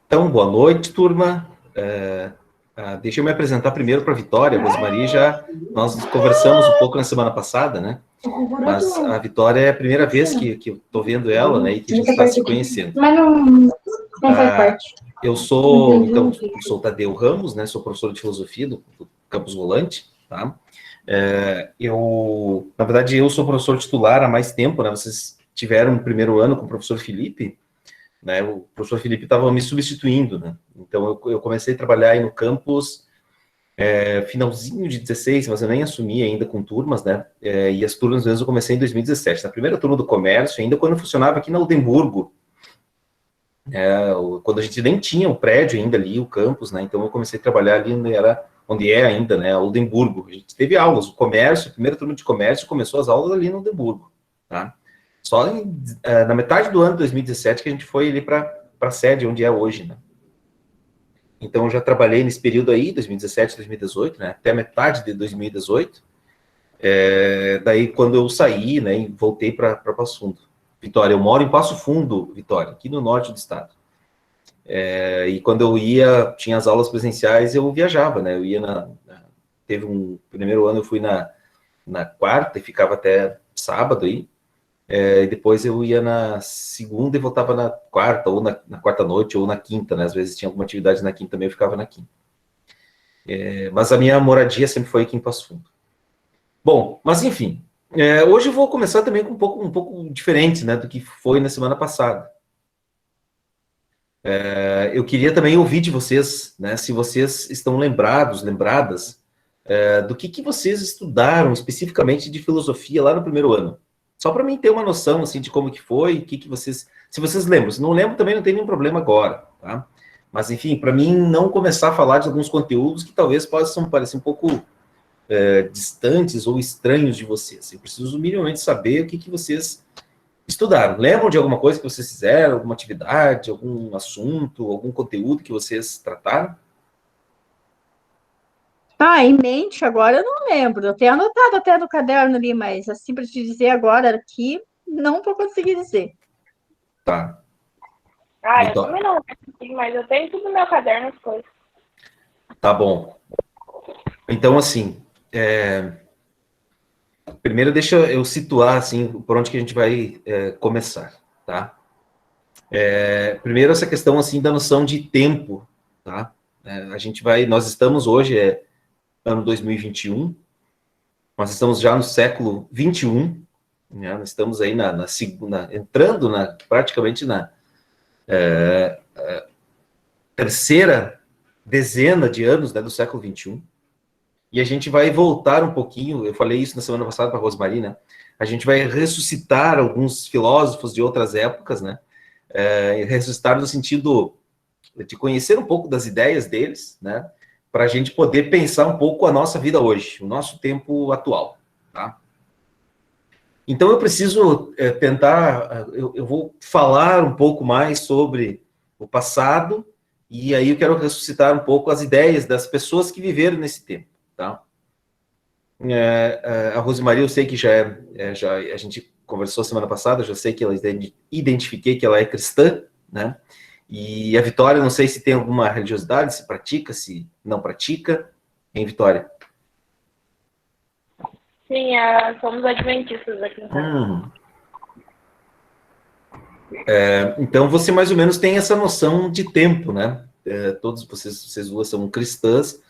Então, boa noite, turma. Deixa eu me apresentar primeiro para a Vitória. A Rosemaria nós conversamos um pouco na semana passada, né? Mas a Vitória é a primeira vez que eu estou vendo ela, né? E que a gente está se conhecendo. Mas não faz parte. Eu sou o Tadeu Ramos, né? Sou professor de filosofia do Campus Volante, tá? Na verdade, eu sou professor titular há mais tempo, né? Vocês tiveram o primeiro ano com o professor Felipe, né, o professor Felipe estava me substituindo, né? Então eu comecei a trabalhar aí no campus finalzinho de 16, mas eu nem assumi ainda com turmas, né? E as turmas mesmo eu comecei em 2017, na primeira turma do comércio, ainda quando eu funcionava aqui na Udemburgo, quando a gente nem tinha o prédio ainda ali, o campus, né? Então eu comecei a trabalhar ali onde é ainda, né? A Udemburgo. A gente teve aulas, o comércio, a primeira turma de comércio começou as aulas ali no Udemburgo, tá? Só na metade do ano de 2017 que a gente foi ali para a sede, onde é hoje, né? Então, eu já trabalhei nesse período aí, 2017, 2018, né? Até a metade de 2018. Daí, quando eu saí, né, e voltei para Passo Fundo. Vitória, eu moro em Passo Fundo, Vitória, aqui no norte do estado. E quando eu tinha as aulas presenciais, eu viajava, né? Eu ia teve primeiro ano eu fui na quarta e ficava até sábado aí. E depois eu ia na segunda e voltava na quarta, ou na quarta noite, ou na quinta, né? Às vezes tinha alguma atividade na quinta também, eu ficava na quinta. Mas a minha moradia sempre foi aqui em Passo Fundo. Bom, mas enfim, hoje eu vou começar também com um pouco diferente, né, do que foi na semana passada. Eu queria também ouvir de vocês, né, se vocês estão lembradas, do que vocês estudaram especificamente de filosofia lá no primeiro ano. Só para mim ter uma noção, assim, de como que foi, se vocês lembram. Se não lembram, também não tem nenhum problema agora, tá? Mas, enfim, para mim não começar a falar de alguns conteúdos que talvez possam parecer um pouco distantes ou estranhos de vocês. Eu preciso minimamente saber o que vocês estudaram. Lembram de alguma coisa que vocês fizeram, alguma atividade, algum assunto, algum conteúdo que vocês trataram? Em mente agora eu não lembro. Eu tenho anotado até no caderno ali, mas assim para te dizer agora aqui, não vou conseguir dizer. Tá. Eu também não lembro, mas eu tenho tudo no meu caderno as coisas. Tá bom. Então, assim, primeiro deixa eu situar, assim, por onde que a gente vai começar, tá? Primeiro essa questão, assim, da noção de tempo, tá? Nós estamos hoje, ano 2021, nós estamos já no século 21, né? Nós estamos aí na segunda, entrando praticamente na terceira dezena de anos, né, do século 21, e a gente vai voltar um pouquinho, eu falei isso na semana passada para a Rosemarie, né? A gente vai ressuscitar alguns filósofos de outras épocas, né? Ressuscitar no sentido de conhecer um pouco das ideias deles, né? Para a gente poder pensar um pouco a nossa vida hoje, o nosso tempo atual, tá? Então eu preciso eu vou falar um pouco mais sobre o passado, e aí eu quero ressuscitar um pouco as ideias das pessoas que viveram nesse tempo, tá? A Rosemarie, eu sei que já a gente conversou semana passada, eu já sei que ela identifiquei que ela é cristã, né? E a Vitória, não sei se tem alguma religiosidade, se pratica, se não pratica, em Vitória? Sim, somos adventistas aqui em casa. Então você mais ou menos tem essa noção de tempo, né? Todos vocês duas são cristãs.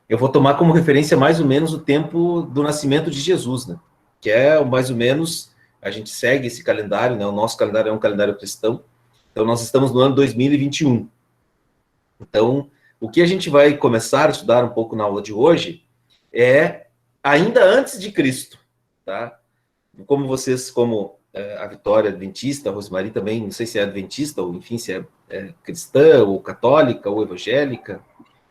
Eu vou tomar como referência mais ou menos o tempo do nascimento de Jesus, né? Que é mais ou menos, a gente segue esse calendário, né? O nosso calendário é um calendário cristão. Então nós estamos no ano 2021. Então, o que a gente vai começar a estudar um pouco na aula de hoje é ainda antes de Cristo, tá? Como a Vitória é adventista, a Rosemarie também, não sei se é adventista, ou enfim, se é cristã, ou católica, ou evangélica.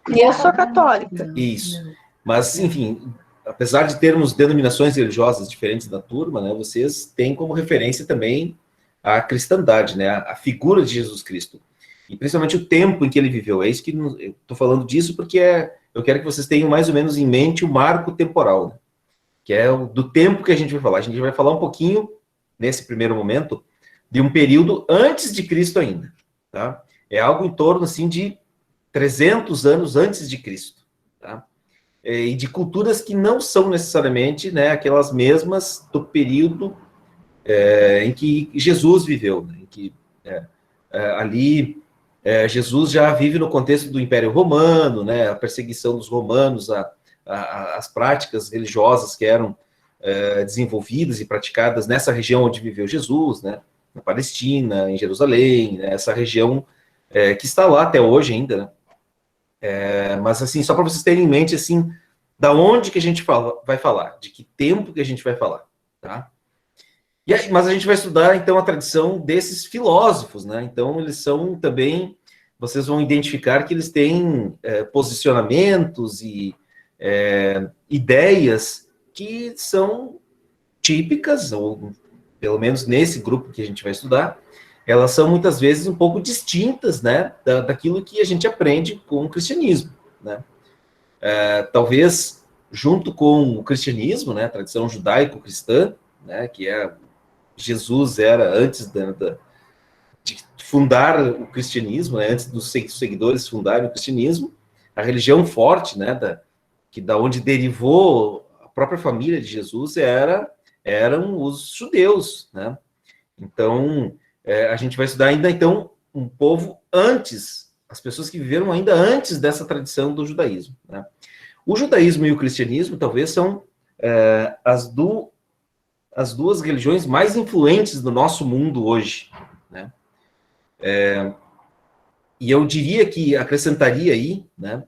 Eu sou católica. Isso. Mas, enfim, apesar de termos denominações religiosas diferentes da turma, né, vocês têm como referência também a cristandade, né, a figura de Jesus Cristo. E principalmente o tempo em que ele viveu. É isso que eu estou falando disso porque eu quero que vocês tenham mais ou menos em mente o marco temporal, né, que é do tempo que a gente vai falar. A gente vai falar um pouquinho, nesse primeiro momento, de um período antes de Cristo ainda, tá? é algo em torno, assim, de 300 anos antes de Cristo, tá? E de culturas que não são necessariamente, né, aquelas mesmas do período em que Jesus viveu, né, em que ali Jesus já vive no contexto do Império Romano, né, a perseguição dos romanos, as práticas religiosas que eram desenvolvidas e praticadas nessa região onde viveu Jesus, né, na Palestina, em Jerusalém, né, essa região que está lá até hoje ainda, né? Mas, assim, só para vocês terem em mente, assim, da onde que a gente vai falar, de que tempo que a gente vai falar, tá? E aí, mas a gente vai estudar, então, a tradição desses filósofos, né? Então, eles são também, vocês vão identificar que eles têm posicionamentos e ideias que são típicas, ou pelo menos nesse grupo que a gente vai estudar, elas são muitas vezes um pouco distintas, né, daquilo que a gente aprende com o cristianismo, né? Talvez junto com o cristianismo, né, a tradição judaico-cristã, né, que Jesus era antes de fundar o cristianismo, né, antes dos seguidores fundarem o cristianismo, a religião forte, né, da onde derivou a própria família de Jesus eram os judeus, né? Então, a gente vai estudar ainda, então, um povo antes, as pessoas que viveram ainda antes dessa tradição do judaísmo, né? O judaísmo e o cristianismo, talvez, são as duas religiões mais influentes do nosso mundo hoje, né? E eu diria que acrescentaria aí, né,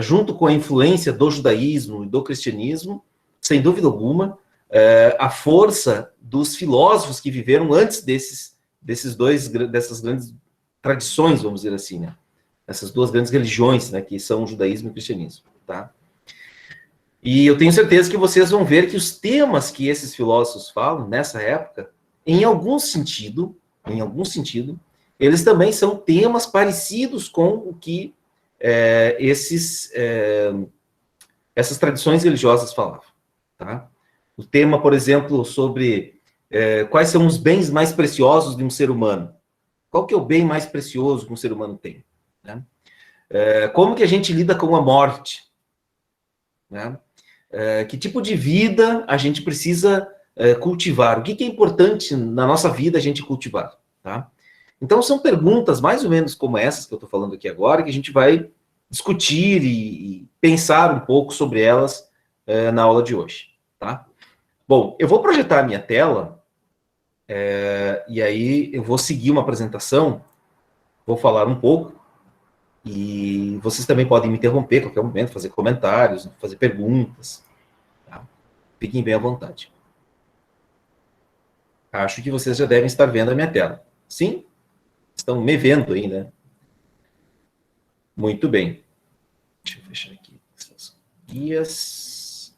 junto com a influência do judaísmo e do cristianismo, sem dúvida alguma, a força dos filósofos que viveram antes dessas grandes tradições, vamos dizer assim, né? Essas duas grandes religiões, né, que são o judaísmo e o cristianismo, tá? E eu tenho certeza que vocês vão ver que os temas que esses filósofos falam nessa época, em algum sentido, eles também são temas parecidos com o que essas tradições religiosas falavam, tá? O tema, por exemplo, sobre quais são os bens mais preciosos de um ser humano. Qual que é o bem mais precioso que um ser humano tem, né? Como que a gente lida com a morte, né? Que tipo de vida a gente precisa cultivar? O que é importante na nossa vida a gente cultivar, tá? Então, são perguntas mais ou menos como essas que eu estou falando aqui agora, que a gente vai discutir e pensar um pouco sobre elas na aula de hoje, tá? Bom, eu vou projetar a minha tela, e aí eu vou seguir uma apresentação, vou falar um pouco, e vocês também podem me interromper a qualquer momento, fazer comentários, fazer perguntas, tá? Fiquem bem à vontade. Acho que vocês já devem estar vendo a minha tela. Sim? Estão me vendo aí, né? Muito bem. Deixa eu fechar aqui essas guias.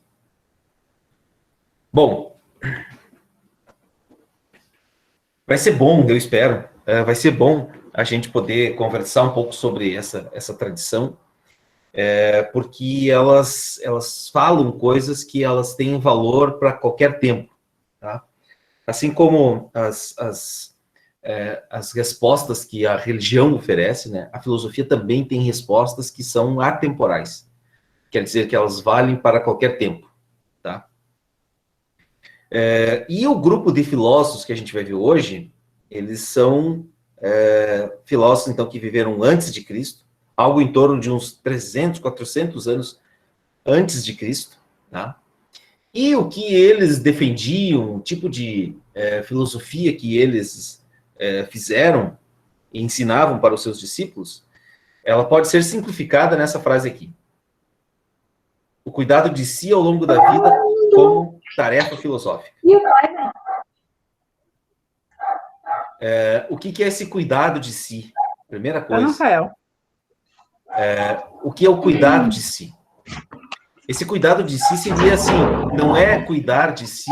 Bom, vai ser bom, eu espero, vai ser bom a gente poder conversar um pouco sobre essa tradição, porque elas falam coisas que elas têm valor para qualquer tempo, tá? Assim como as respostas que a religião oferece, né, a filosofia também tem respostas que são atemporais. Quer dizer que elas valem para qualquer tempo, tá? E o grupo de filósofos que a gente vai ver hoje, eles são filósofos, então, que viveram antes de Cristo, algo em torno de uns 300, 400 anos antes de Cristo, tá? E o que eles defendiam, o tipo de filosofia que eles fizeram e ensinavam para os seus discípulos, ela pode ser simplificada nessa frase aqui: o cuidado de si ao longo da vida como tarefa filosófica. O que é esse cuidado de si? Primeira coisa. Rafael. O que é o cuidado de si? Esse cuidado de si seria assim, não é cuidar de si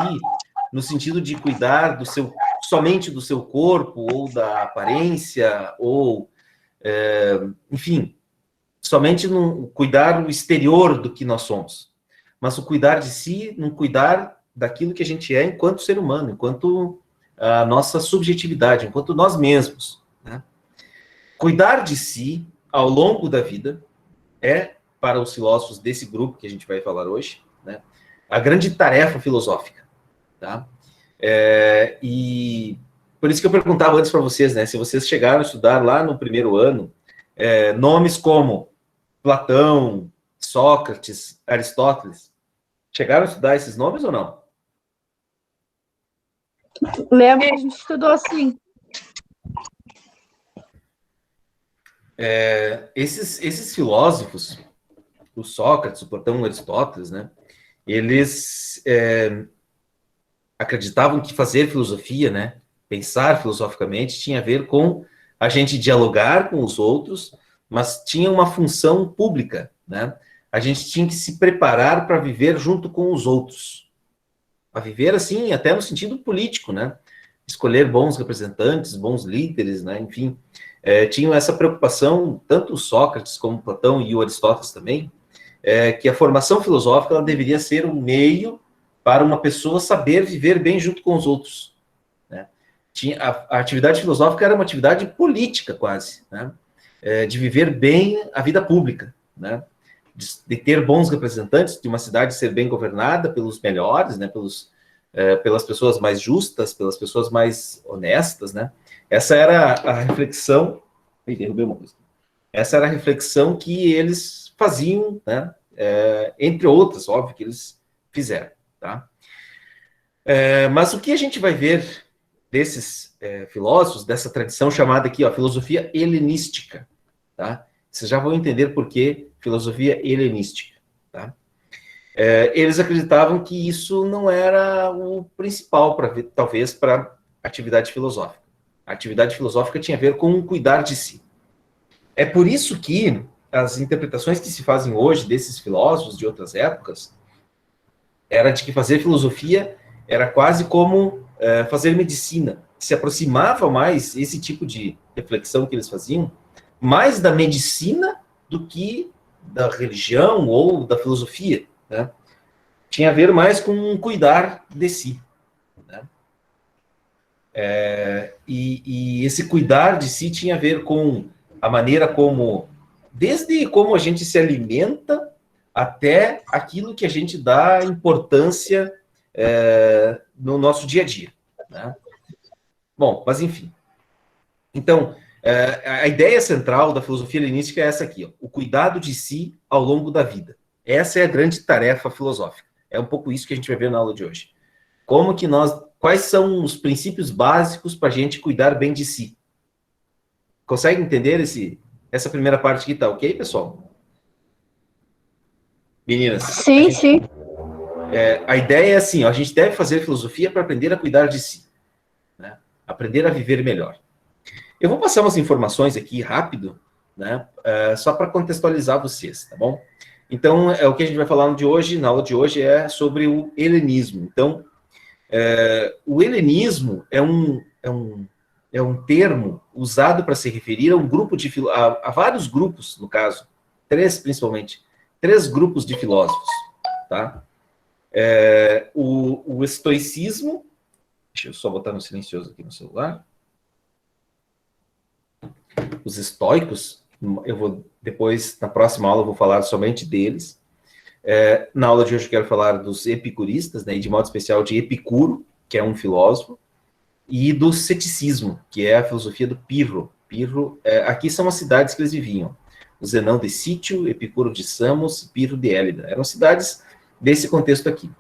no sentido de cuidar somente do seu corpo, ou da aparência, ou, enfim, somente no cuidar o exterior do que nós somos, mas o cuidar de si, no cuidar daquilo que a gente é enquanto ser humano, enquanto a nossa subjetividade, enquanto nós mesmos, né? cuidar de si ao longo da vida é, para os filósofos desse grupo que a gente vai falar hoje, né, a grande tarefa filosófica, tá? E por isso que eu perguntava antes para vocês, né, se vocês chegaram a estudar lá no primeiro ano, nomes como Platão, Sócrates, Aristóteles, chegaram a estudar esses nomes ou não? Lembro que a gente estudou assim. Esses filósofos, o Sócrates, o Platão, o Aristóteles, né, eles acreditavam que fazer filosofia, né, pensar filosoficamente, tinha a ver com a gente dialogar com os outros, mas tinha uma função pública, né? A gente tinha que se preparar para viver junto com os outros. A viver, assim, até no sentido político, né? Escolher bons representantes, bons líderes, né? Enfim, tinham essa preocupação, tanto o Sócrates como o Platão e o Aristóteles também, que a formação filosófica ela deveria ser um meio para uma pessoa saber viver bem junto com os outros, né? A atividade filosófica era uma atividade política, quase, né? De viver bem a vida pública, né? De ter bons representantes, de uma cidade ser bem governada pelos melhores, né? Pelas pessoas mais justas, pelas pessoas mais honestas, né? Essa era a reflexão... derrubei uma coisa. Essa era a reflexão que eles faziam, né? Entre outras, óbvio, que eles fizeram, tá? Mas o que a gente vai ver desses filósofos, dessa tradição chamada aqui, ó, filosofia helenística, tá? Vocês já vão entender por que filosofia helenística, tá? Eles acreditavam que isso não era o principal, talvez, para a atividade filosófica. A atividade filosófica tinha a ver com cuidar de si. É por isso que as interpretações que se fazem hoje desses filósofos de outras épocas era de que fazer filosofia era quase como fazer medicina. Se aproximava mais esse tipo de reflexão que eles faziam, mais da medicina do que da religião ou da filosofia, né? Tinha a ver mais com cuidar de si, né? E esse cuidar de si tinha a ver com a maneira como, desde como a gente se alimenta até aquilo que a gente dá importância no nosso dia a dia, né? Bom, mas enfim. Então, a ideia central da filosofia helenística é essa aqui, ó, o cuidado de si ao longo da vida. Essa é a grande tarefa filosófica. É um pouco isso que a gente vai ver na aula de hoje. Quais são os princípios básicos para a gente cuidar bem de si? Consegue entender essa primeira parte aqui, tá ok, pessoal? Meninas? Sim, sim. A ideia é assim, ó, a gente deve fazer filosofia para aprender a cuidar de si, né? Aprender a viver melhor. Eu vou passar umas informações aqui rápido, né? Só para contextualizar vocês, tá bom? Então, o que a gente vai falar na aula de hoje é sobre o helenismo. Então, o helenismo é um termo usado para se referir a um grupo a vários grupos, no caso, principalmente, 3 grupos de filósofos, tá? O estoicismo, deixa eu só botar no silencioso aqui no celular. Os estoicos, depois, na próxima aula, eu vou falar somente deles. Na aula de hoje eu quero falar dos epicuristas, né, e de modo especial de Epicuro, que é um filósofo, e do ceticismo, que é a filosofia do Pirro. Aqui são as cidades que eles viviam. O Zenão de Sítio, Epicuro de Samos, Pirro de Élida. Eram cidades desse contexto aqui.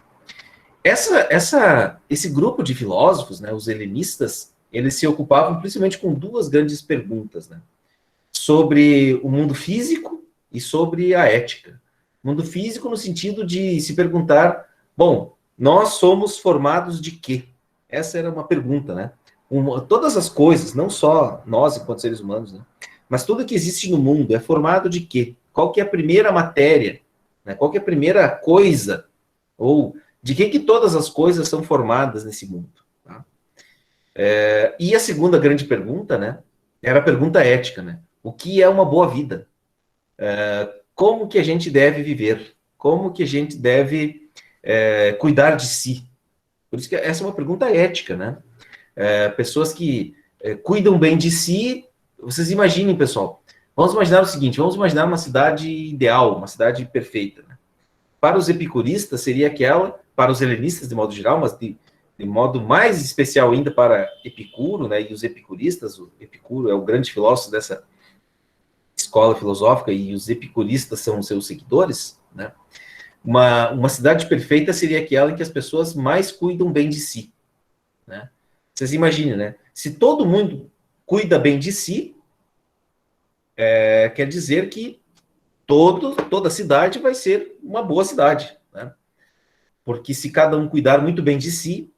Esse grupo de filósofos, né, os helenistas, eles se ocupavam principalmente com 2 grandes perguntas, né? Sobre o mundo físico e sobre a ética. Mundo físico no sentido de se perguntar, bom, nós somos formados de quê? Essa era uma pergunta, né? Todas as coisas, não só nós enquanto seres humanos, né? Mas tudo que existe no mundo é formado de quê? Qual que é a primeira matéria? Né? Qual que é a primeira coisa? Ou de que todas as coisas são formadas nesse mundo? Tá? E a segunda grande pergunta, né? Era a pergunta ética, né? O que é uma boa vida? Como que a gente deve viver? Como que a gente deve cuidar de si? Por isso que essa é uma pergunta ética, né? Pessoas que cuidam bem de si, vocês imaginem, pessoal, vamos imaginar o seguinte, vamos imaginar uma cidade ideal, uma cidade perfeita, né? Para os epicuristas seria aquela, para os helenistas de modo geral, mas de modo mais especial ainda para Epicuro, né? E os epicuristas, o Epicuro é o grande filósofo dessa escola filosófica e os epicuristas são os seus seguidores, né? Uma cidade perfeita seria aquela em que as pessoas mais cuidam bem de si, né? Vocês imaginem, né? Se todo mundo cuida bem de si, quer dizer que toda cidade vai ser uma boa cidade, né? Porque se cada um cuidar muito bem de si,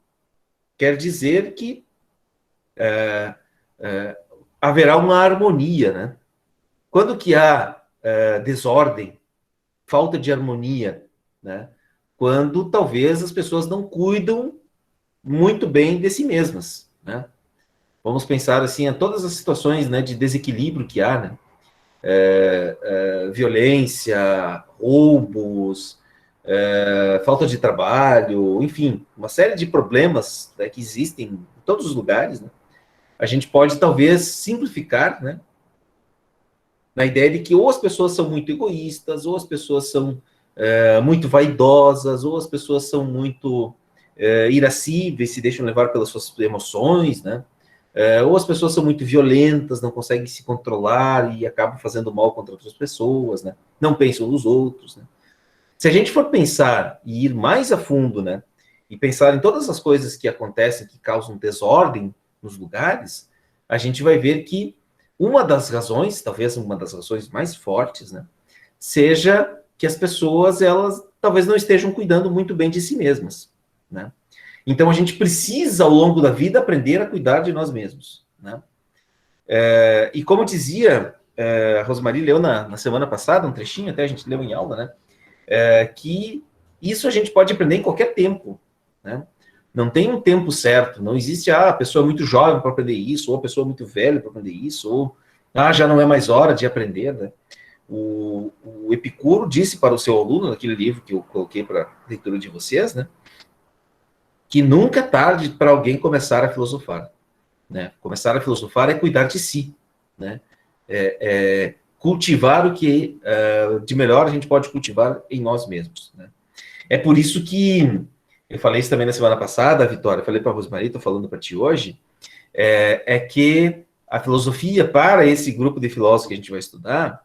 quer dizer que haverá uma harmonia, né? Quando que há desordem, falta de harmonia, né? Quando talvez as pessoas não cuidam muito bem de si mesmas, né? Vamos pensar assim a todas as situações, né, de desequilíbrio que há, né? Violência, roubos, falta de trabalho, enfim, uma série de problemas, né, que existem em todos os lugares, né? A gente pode talvez simplificar, né, na ideia de que ou as pessoas são muito egoístas, ou as pessoas são muito vaidosas, ou as pessoas são muito irascíveis, se deixam levar pelas suas emoções, né? Ou as pessoas são muito violentas, não conseguem se controlar e acabam fazendo mal contra outras pessoas, né? Não pensam nos outros, né? Se a gente for pensar e ir mais a fundo, né? E pensar em todas as coisas que acontecem, que causam desordem nos lugares, a gente vai ver que uma das razões, talvez uma das razões mais fortes, né? Seja que as pessoas, elas talvez não estejam cuidando muito bem de si mesmas, né? Então, a gente precisa, ao longo da vida, aprender a cuidar de nós mesmos, né? E como dizia, a Rosemarie leu na semana passada, um trechinho, até a gente leu em aula, né? Que isso a gente pode aprender em qualquer tempo, né? Não tem um tempo certo, não existe, a pessoa é muito jovem para aprender isso, ou a pessoa muito velha para aprender isso, ou já não é mais hora de aprender, né? O Epicuro disse para o seu aluno, naquele livro que eu coloquei para leitura de vocês, né? Que nunca é tarde para alguém começar a filosofar, né? Começar a filosofar é cuidar de si, né? Cultivar o que de melhor a gente pode cultivar em nós mesmos, né? É por isso que eu falei isso também na semana passada, Vitória, falei para a Rosemarie, estou falando para ti hoje, que a filosofia, para esse grupo de filósofos que a gente vai estudar,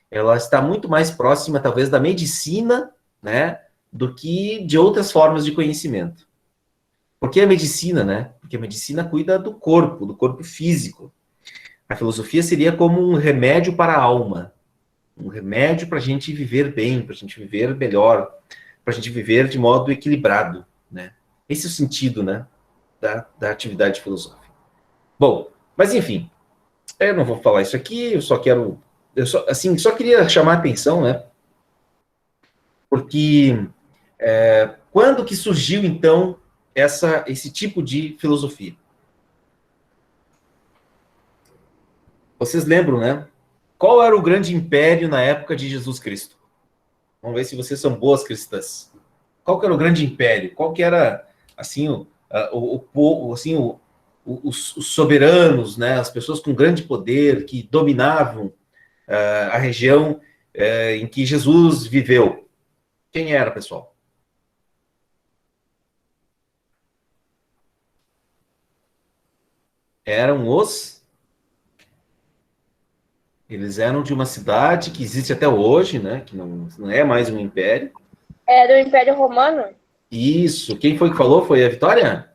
ela está muito mais próxima, talvez, da medicina, né, do que de outras formas de conhecimento. Por que a medicina, né? Porque a medicina cuida do corpo físico. A filosofia seria como um remédio para a alma, um remédio para a gente viver bem, para a gente viver melhor, para a gente viver de modo equilibrado, né? Esse é o sentido, né, da atividade filosófica. Bom, mas enfim, eu não vou falar isso aqui, só queria chamar a atenção, né? Porque quando que surgiu, então, esse tipo de filosofia? Vocês lembram, né? Qual era o grande império na época de Jesus Cristo? Vamos ver se vocês são boas cristãs. Qual que era o grande império? Qual que era, assim, os soberanos, né? As pessoas com grande poder que dominavam a região em que Jesus viveu? Quem era, pessoal? Eram Eles eram de uma cidade que existe até hoje, né? Que não é mais um império. É do Império Romano? Isso. Quem foi que falou? Foi a Vitória?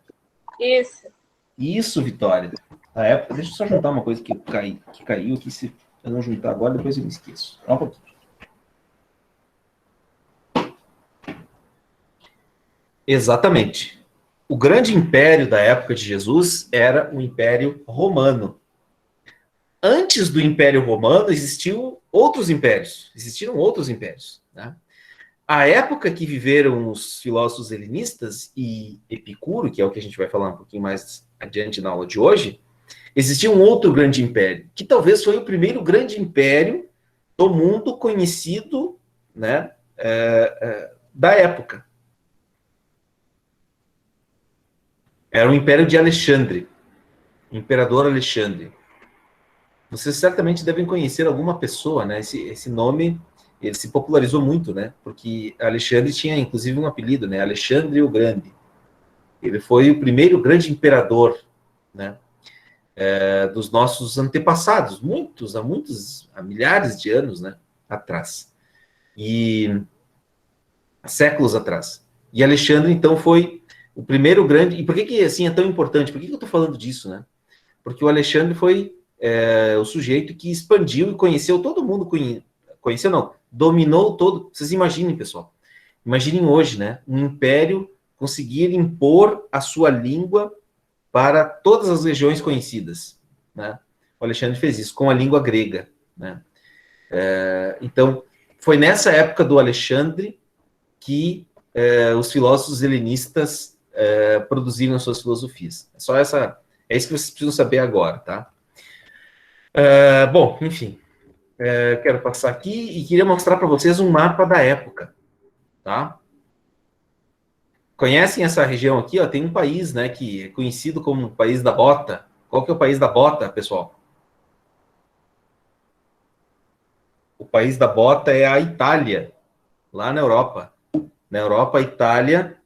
Isso. Isso, Vitória. Na época, deixa eu só juntar uma coisa que caiu aqui. Se eu não juntar agora, depois eu me esqueço. Só um pouquinho. Exatamente. O grande império da época de Jesus era o Império Romano. Antes do Império Romano existiram outros impérios. Né? A época que viveram os filósofos helenistas e Epicuro, que é o que a gente vai falar um pouquinho mais adiante na aula de hoje, existia um outro grande império, que talvez foi o primeiro grande império do mundo conhecido, né, da época. Era o Império de Alexandre, o Imperador Alexandre. Vocês certamente devem conhecer alguma pessoa, né? Esse nome, ele se popularizou muito, né? Porque Alexandre tinha, inclusive, um apelido, né? Alexandre o Grande. Ele foi o primeiro grande imperador, né? Dos nossos antepassados, há milhares de anos, né? Atrás. E séculos atrás. E Alexandre, então, foi o primeiro grande... E por que assim, é tão importante? Por que eu estou falando disso, né? Porque o Alexandre foi o sujeito que expandiu e conheceu todo mundo, conheceu não, dominou todo... Vocês imaginem, pessoal, imaginem hoje, né? Um império conseguir impor a sua língua para todas as regiões conhecidas, né? O Alexandre fez isso com a língua grega, né? Então, foi nessa época do Alexandre que os filósofos helenistas produziram suas filosofias. É isso que vocês precisam saber agora, tá? Bom, enfim, quero passar aqui e queria mostrar para vocês um mapa da época, tá? Conhecem essa região aqui? Ó, tem um país, né, que é conhecido como o país da bota. Qual que é o país da bota, pessoal? O país da bota é a Itália, lá na Europa. Na Europa, a Itália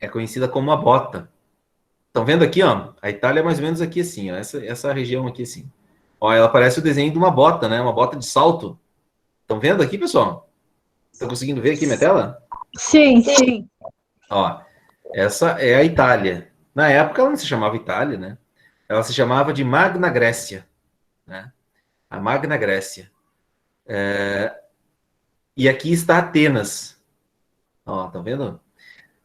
é conhecida como a bota. Estão vendo aqui, ó? A Itália é mais ou menos aqui assim, ó, essa região aqui assim. Ó, ela parece o desenho de uma bota, né? Uma bota de salto. Estão vendo aqui, pessoal? Estão conseguindo ver aqui minha tela? Sim, sim. Ó, essa é a Itália. Na época ela não se chamava Itália, né? Ela se chamava de Magna Grécia, né? A Magna Grécia. E aqui está Atenas. Ó, estão vendo?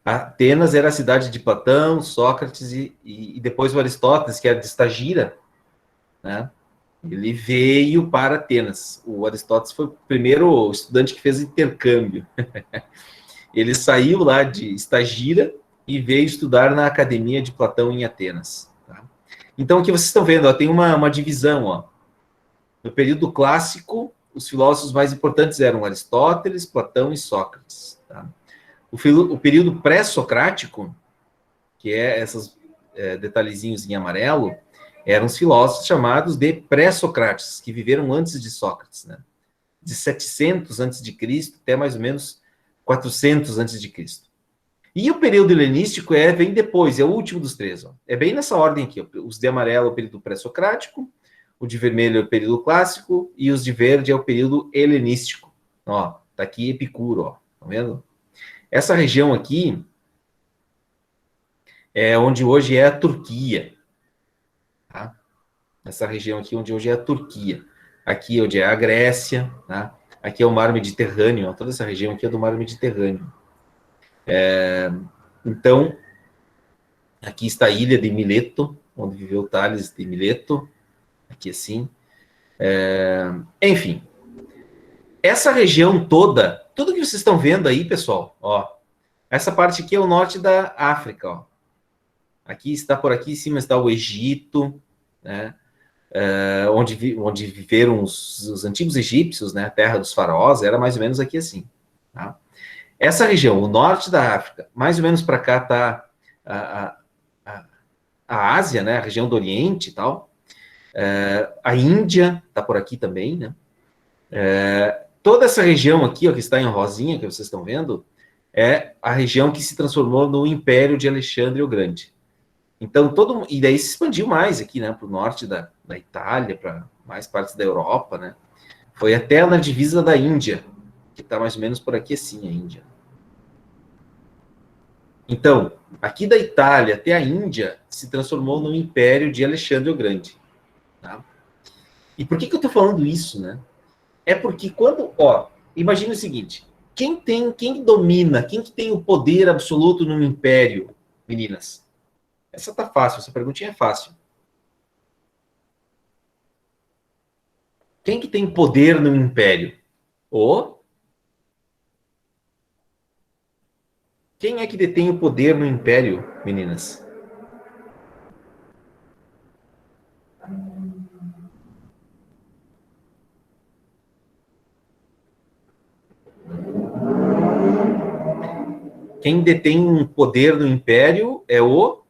Atenas era a cidade de Platão, Sócrates e depois o Aristóteles, que era de Estagira, né? Ele veio para Atenas. O Aristóteles foi o primeiro estudante que fez intercâmbio. Ele saiu lá de Estagira e veio estudar na Academia de Platão em Atenas. Tá? Então, aqui vocês estão vendo, ó, tem uma divisão. Ó. No período clássico, os filósofos mais importantes eram Aristóteles, Platão e Sócrates. Tá? O período pré-socrático, que é esses detalhezinhos em amarelo, eram os filósofos chamados de pré-socráticos, que viveram antes de Sócrates, né? De 700 antes de Cristo até mais ou menos 400 antes de Cristo. E o período helenístico vem depois, é o último dos três. Ó. É bem nessa ordem aqui. Ó. Os de amarelo é o período pré-socrático, o de vermelho é o período clássico e os de verde é o período helenístico. Ó, tá aqui Epicuro, ó. Tá vendo? Essa região aqui é onde hoje é a Turquia. Tá? Essa região aqui onde hoje é a Turquia. Aqui onde é a Grécia, tá? Aqui é o mar Mediterrâneo, ó. Toda essa região aqui é do mar Mediterrâneo. Então, aqui está a ilha de Mileto, onde viveu Tales de Mileto, aqui assim. Enfim, essa região toda, tudo que vocês estão vendo aí, pessoal, ó, essa parte aqui é o norte da África, ó. Aqui está, por aqui em cima está o Egito, né? Onde viveram os antigos egípcios, né? A terra dos faraós, era mais ou menos aqui assim, tá? Essa região, o norte da África, mais ou menos para cá está a Ásia, né? A região do Oriente e tal. A Índia está por aqui também, né? Toda essa região aqui, ó, que está em rosinha, que vocês estão vendo, é a região que se transformou no Império de Alexandre o Grande. Então, e daí se expandiu mais aqui, né, para o norte da Itália, para mais partes da Europa, né? Foi até na divisa da Índia, que está mais ou menos por aqui assim, a Índia. Então, aqui da Itália até a Índia se transformou no Império de Alexandre o Grande. Tá? E por que eu estou falando isso, né? É porque imagine o seguinte, quem domina, quem que tem o poder absoluto no império, meninas? Essa tá fácil, essa perguntinha é fácil. Quem que tem poder no império? Quem é que detém o poder no império, meninas? Quem detém um poder no império é o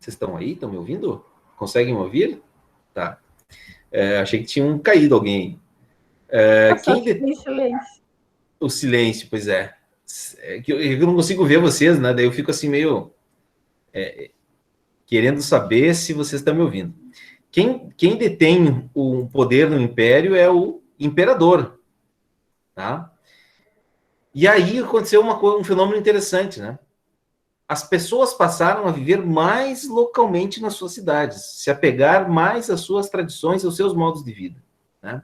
Vocês estão aí? Estão me ouvindo? Conseguem me ouvir? Tá. Achei que tinha caído alguém. Silêncio. O silêncio, pois é. Que eu não consigo ver vocês, né? Daí eu fico assim meio querendo saber se vocês estão me ouvindo. Quem detém o poder no império é o imperador, tá? E aí aconteceu um fenômeno interessante, né? As pessoas passaram a viver mais localmente nas suas cidades, se apegar mais às suas tradições, aos seus modos de vida, né?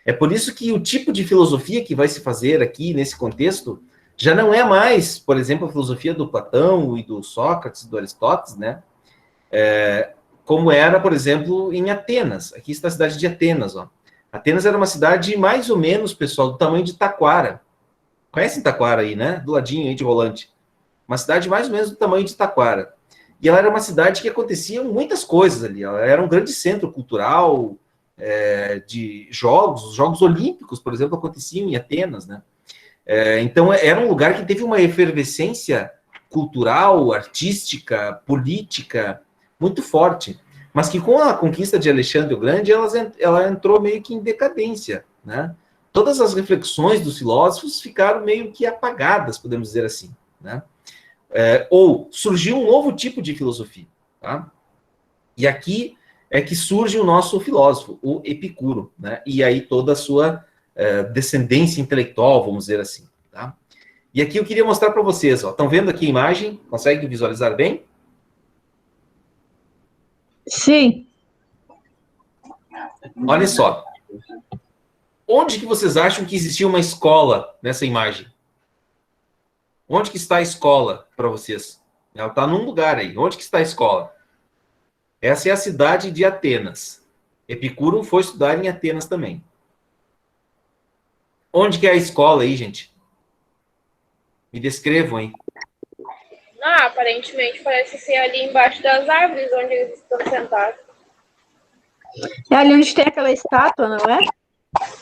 É por isso que o tipo de filosofia que vai se fazer aqui nesse contexto já não é mais, por exemplo, a filosofia do Platão e do Sócrates, do Aristóteles, né? Como era, por exemplo, em Atenas. Aqui está a cidade de Atenas, ó. Atenas era uma cidade mais ou menos, pessoal, do tamanho de Taquara. Conhecem Taquara aí, né? Do ladinho aí de Rolante. Uma cidade mais ou menos do tamanho de Taquara. E ela era uma cidade que aconteciam muitas coisas ali. Ela era um grande centro cultural, de jogos. Os Jogos Olímpicos, por exemplo, aconteciam em Atenas, né? Então, era um lugar que teve uma efervescência cultural, artística, política, muito forte. Mas que com a conquista de Alexandre o Grande, ela entrou meio que em decadência, né? Todas as reflexões dos filósofos ficaram meio que apagadas, podemos dizer assim, né? Ou surgiu um novo tipo de filosofia, tá? E aqui é que surge o nosso filósofo, o Epicuro, né? E aí toda a sua descendência intelectual, vamos dizer assim, tá? E aqui eu queria mostrar para vocês, ó. Estão vendo aqui a imagem? Conseguem visualizar bem? Sim. Olha só. Onde que vocês acham que existia uma escola nessa imagem? Onde que está a escola para vocês? Ela está num lugar aí. Onde que está a escola? Essa é a cidade de Atenas. Epicuro foi estudar em Atenas também. Onde que é a escola aí, gente? Me descrevam, hein? Aparentemente parece ser ali embaixo das árvores onde eles estão sentados. É ali onde tem aquela estátua, não é?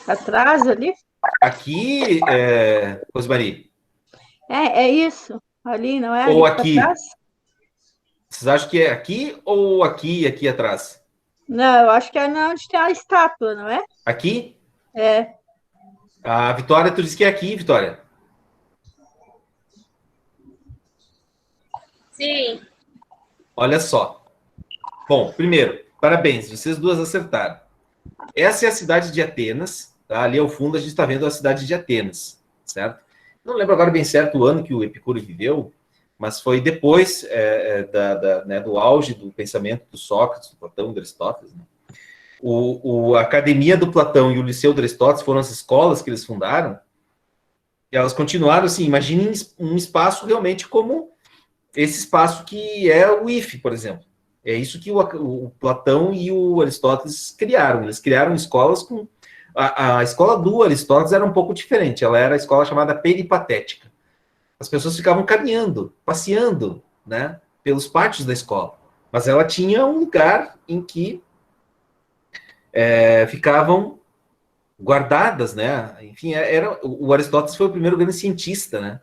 Atrás ali. Aqui, Rosmari. É isso. Ali, não é? Ou Ali aqui? atrás? Vocês acham que é aqui ou aqui e aqui atrás? Não, eu acho que é onde tem a estátua, não é? Aqui? É. A Vitória, tu disse que é aqui, Vitória. Sim. Olha só. Bom, primeiro, parabéns, vocês duas acertaram. Essa é a cidade de Atenas, tá? Ali ao fundo a gente está vendo a cidade de Atenas, certo? Não lembro agora bem certo o ano que o Epicuro viveu, mas foi depois né, do auge do pensamento do Sócrates, do Platão, do Aristóteles. Né? A Academia do Platão e o Liceu do Aristóteles foram as escolas que eles fundaram, e elas continuaram assim, imaginem um espaço realmente como esse espaço que é o IFE, por exemplo. É isso que o Platão e o Aristóteles criaram. Eles criaram escolas com... A escola do Aristóteles era um pouco diferente. Ela era a escola chamada peripatética. As pessoas ficavam caminhando, passeando, né, pelos pátios da escola. Mas ela tinha um lugar em que ficavam guardadas, né? Enfim, o Aristóteles foi o primeiro grande cientista, né?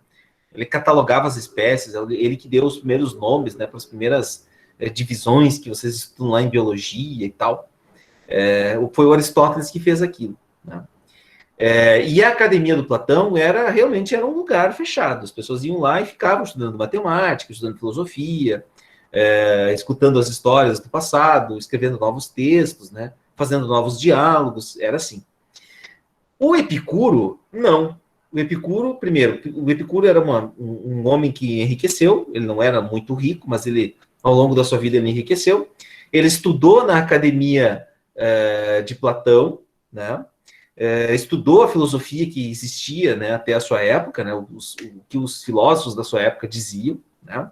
Ele catalogava as espécies, ele que deu os primeiros nomes, né, para as primeiras divisões que vocês estudam lá em biologia e tal. Foi o Aristóteles que fez aquilo, né? E a Academia do Platão realmente era um lugar fechado. As pessoas iam lá e ficavam estudando matemática, estudando filosofia, escutando as histórias do passado, escrevendo novos textos, né, fazendo novos diálogos, era assim. O Epicuro, não. O Epicuro, primeiro, o Epicuro era um homem que enriqueceu, ele não era muito rico, mas ele, ao longo da sua vida, ele enriqueceu. Ele estudou na Academia de Platão, né? Estudou a filosofia que existia, né, até a sua época, né, o que os filósofos da sua época diziam, né?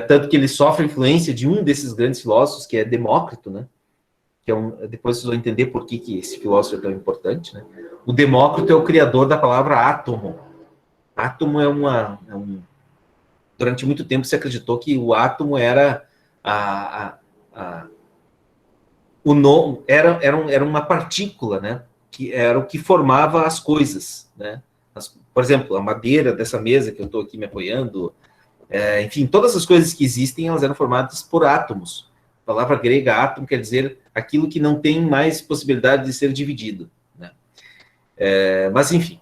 Tanto que ele sofre a influência de um desses grandes filósofos, que é Demócrito, né? Que depois vocês vão entender por que esse filósofo é tão importante, né? O Demócrito é o criador da palavra átomo. Átomo durante muito tempo se acreditou que o átomo era era uma partícula, né? Que era o que formava as coisas, né? Por exemplo, a madeira dessa mesa que eu estou aqui me apoiando, enfim, todas as coisas que existem, elas eram formadas por átomos. A palavra grega átomo quer dizer aquilo que não tem mais possibilidade de ser dividido, né? Mas, enfim,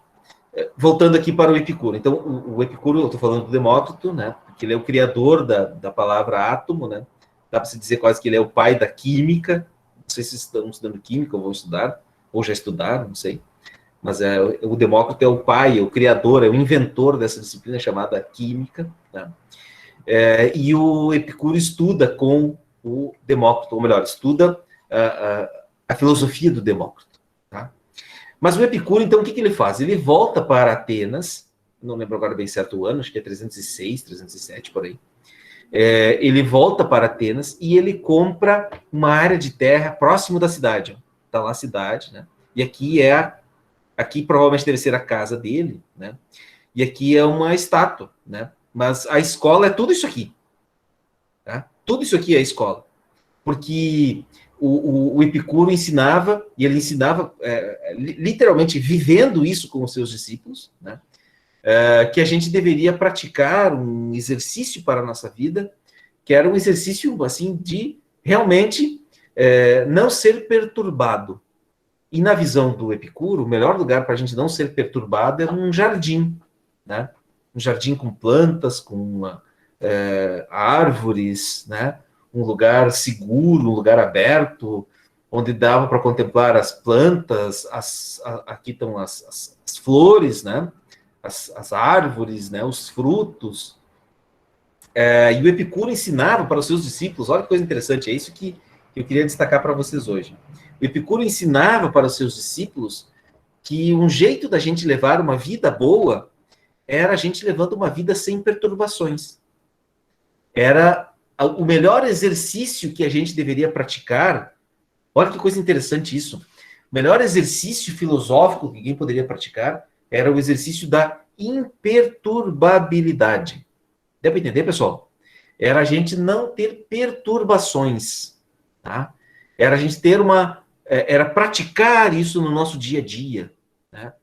voltando aqui para o Epicuro. Então, o Epicuro, eu estou falando do Demócrito, né? Porque ele é o criador da palavra átomo, né? Dá para se dizer quase que ele é o pai da química. Não sei se estão estudando química ou vão estudar, ou já estudaram, não sei. Mas o Demócrito é o pai, é o criador, é o inventor dessa disciplina chamada química, né? E o Epicuro estuda com o Demócrito, ou melhor, estuda a filosofia do Demócrito, tá? Mas o Epicuro, então, o que ele faz? Ele volta para Atenas, não lembro agora bem certo o ano, acho que é 306, 307, por aí. Ele volta para Atenas e ele compra uma área de terra próximo da cidade. Está lá a cidade, né? E aqui provavelmente deve ser a casa dele, né? E aqui é uma estátua, né? Mas a escola é tudo isso aqui, tá? Tudo isso aqui é a escola. Porque o Epicuro ensinava, e ele ensinava literalmente vivendo isso com os seus discípulos, né? Que a gente deveria praticar um exercício para a nossa vida, que era um exercício, assim, de realmente não ser perturbado. E na visão do Epicuro, o melhor lugar para a gente não ser perturbado é um jardim, né? Um jardim com plantas, com árvores, né? Um lugar seguro, um lugar aberto, onde dava para contemplar as plantas, aqui estão as flores, né? As árvores, né? Os frutos. E o Epicuro ensinava para os seus discípulos, olha que coisa interessante, é isso que eu queria destacar para vocês hoje. O Epicuro ensinava para os seus discípulos que um jeito da gente levar uma vida boa era a gente levando uma vida sem perturbações. Era o melhor exercício que a gente deveria praticar. Olha que coisa interessante isso. O melhor exercício filosófico que alguém poderia praticar era o exercício da imperturbabilidade. Deu para entender, pessoal? Era a gente não ter perturbações, tá? Era a gente ter era praticar isso no nosso dia a dia, né?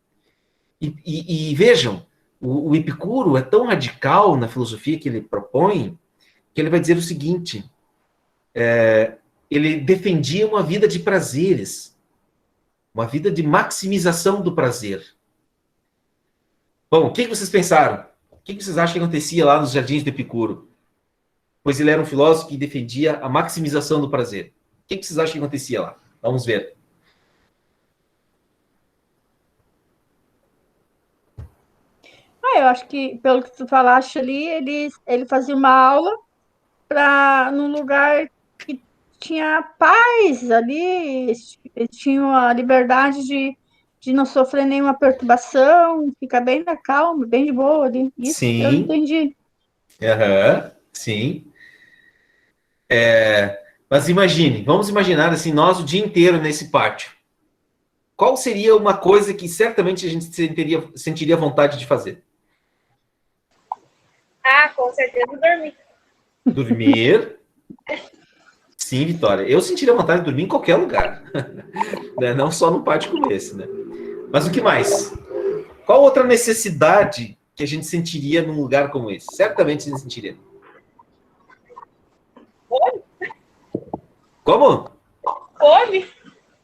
E vejam, o Epicuro é tão radical na filosofia que ele propõe, que ele vai dizer o seguinte, ele defendia uma vida de prazeres, uma vida de maximização do prazer. Bom, o que vocês pensaram? O que vocês acham que acontecia lá nos jardins do Epicuro? Pois ele era um filósofo que defendia a maximização do prazer. O que vocês acham que acontecia lá? Vamos ver. Eu acho que, pelo que tu falaste ali, ele fazia uma aula num lugar que tinha paz ali, eles tinham a liberdade de não sofrer nenhuma perturbação, ficar bem na calma, bem de boa ali. Isso eu Sim. entendi. Sim. Mas imagine, vamos imaginar assim, nós o dia inteiro nesse pátio. Qual seria uma coisa que certamente a gente sentiria vontade de fazer? Com certeza dormir. Dormir. Sim, Vitória. Eu sentiria vontade de dormir em qualquer lugar. Né? Não só num pátio como esse, né? Mas o que mais? Qual outra necessidade que a gente sentiria num lugar como esse? Certamente a gente sentiria. Fome? Como? Fome?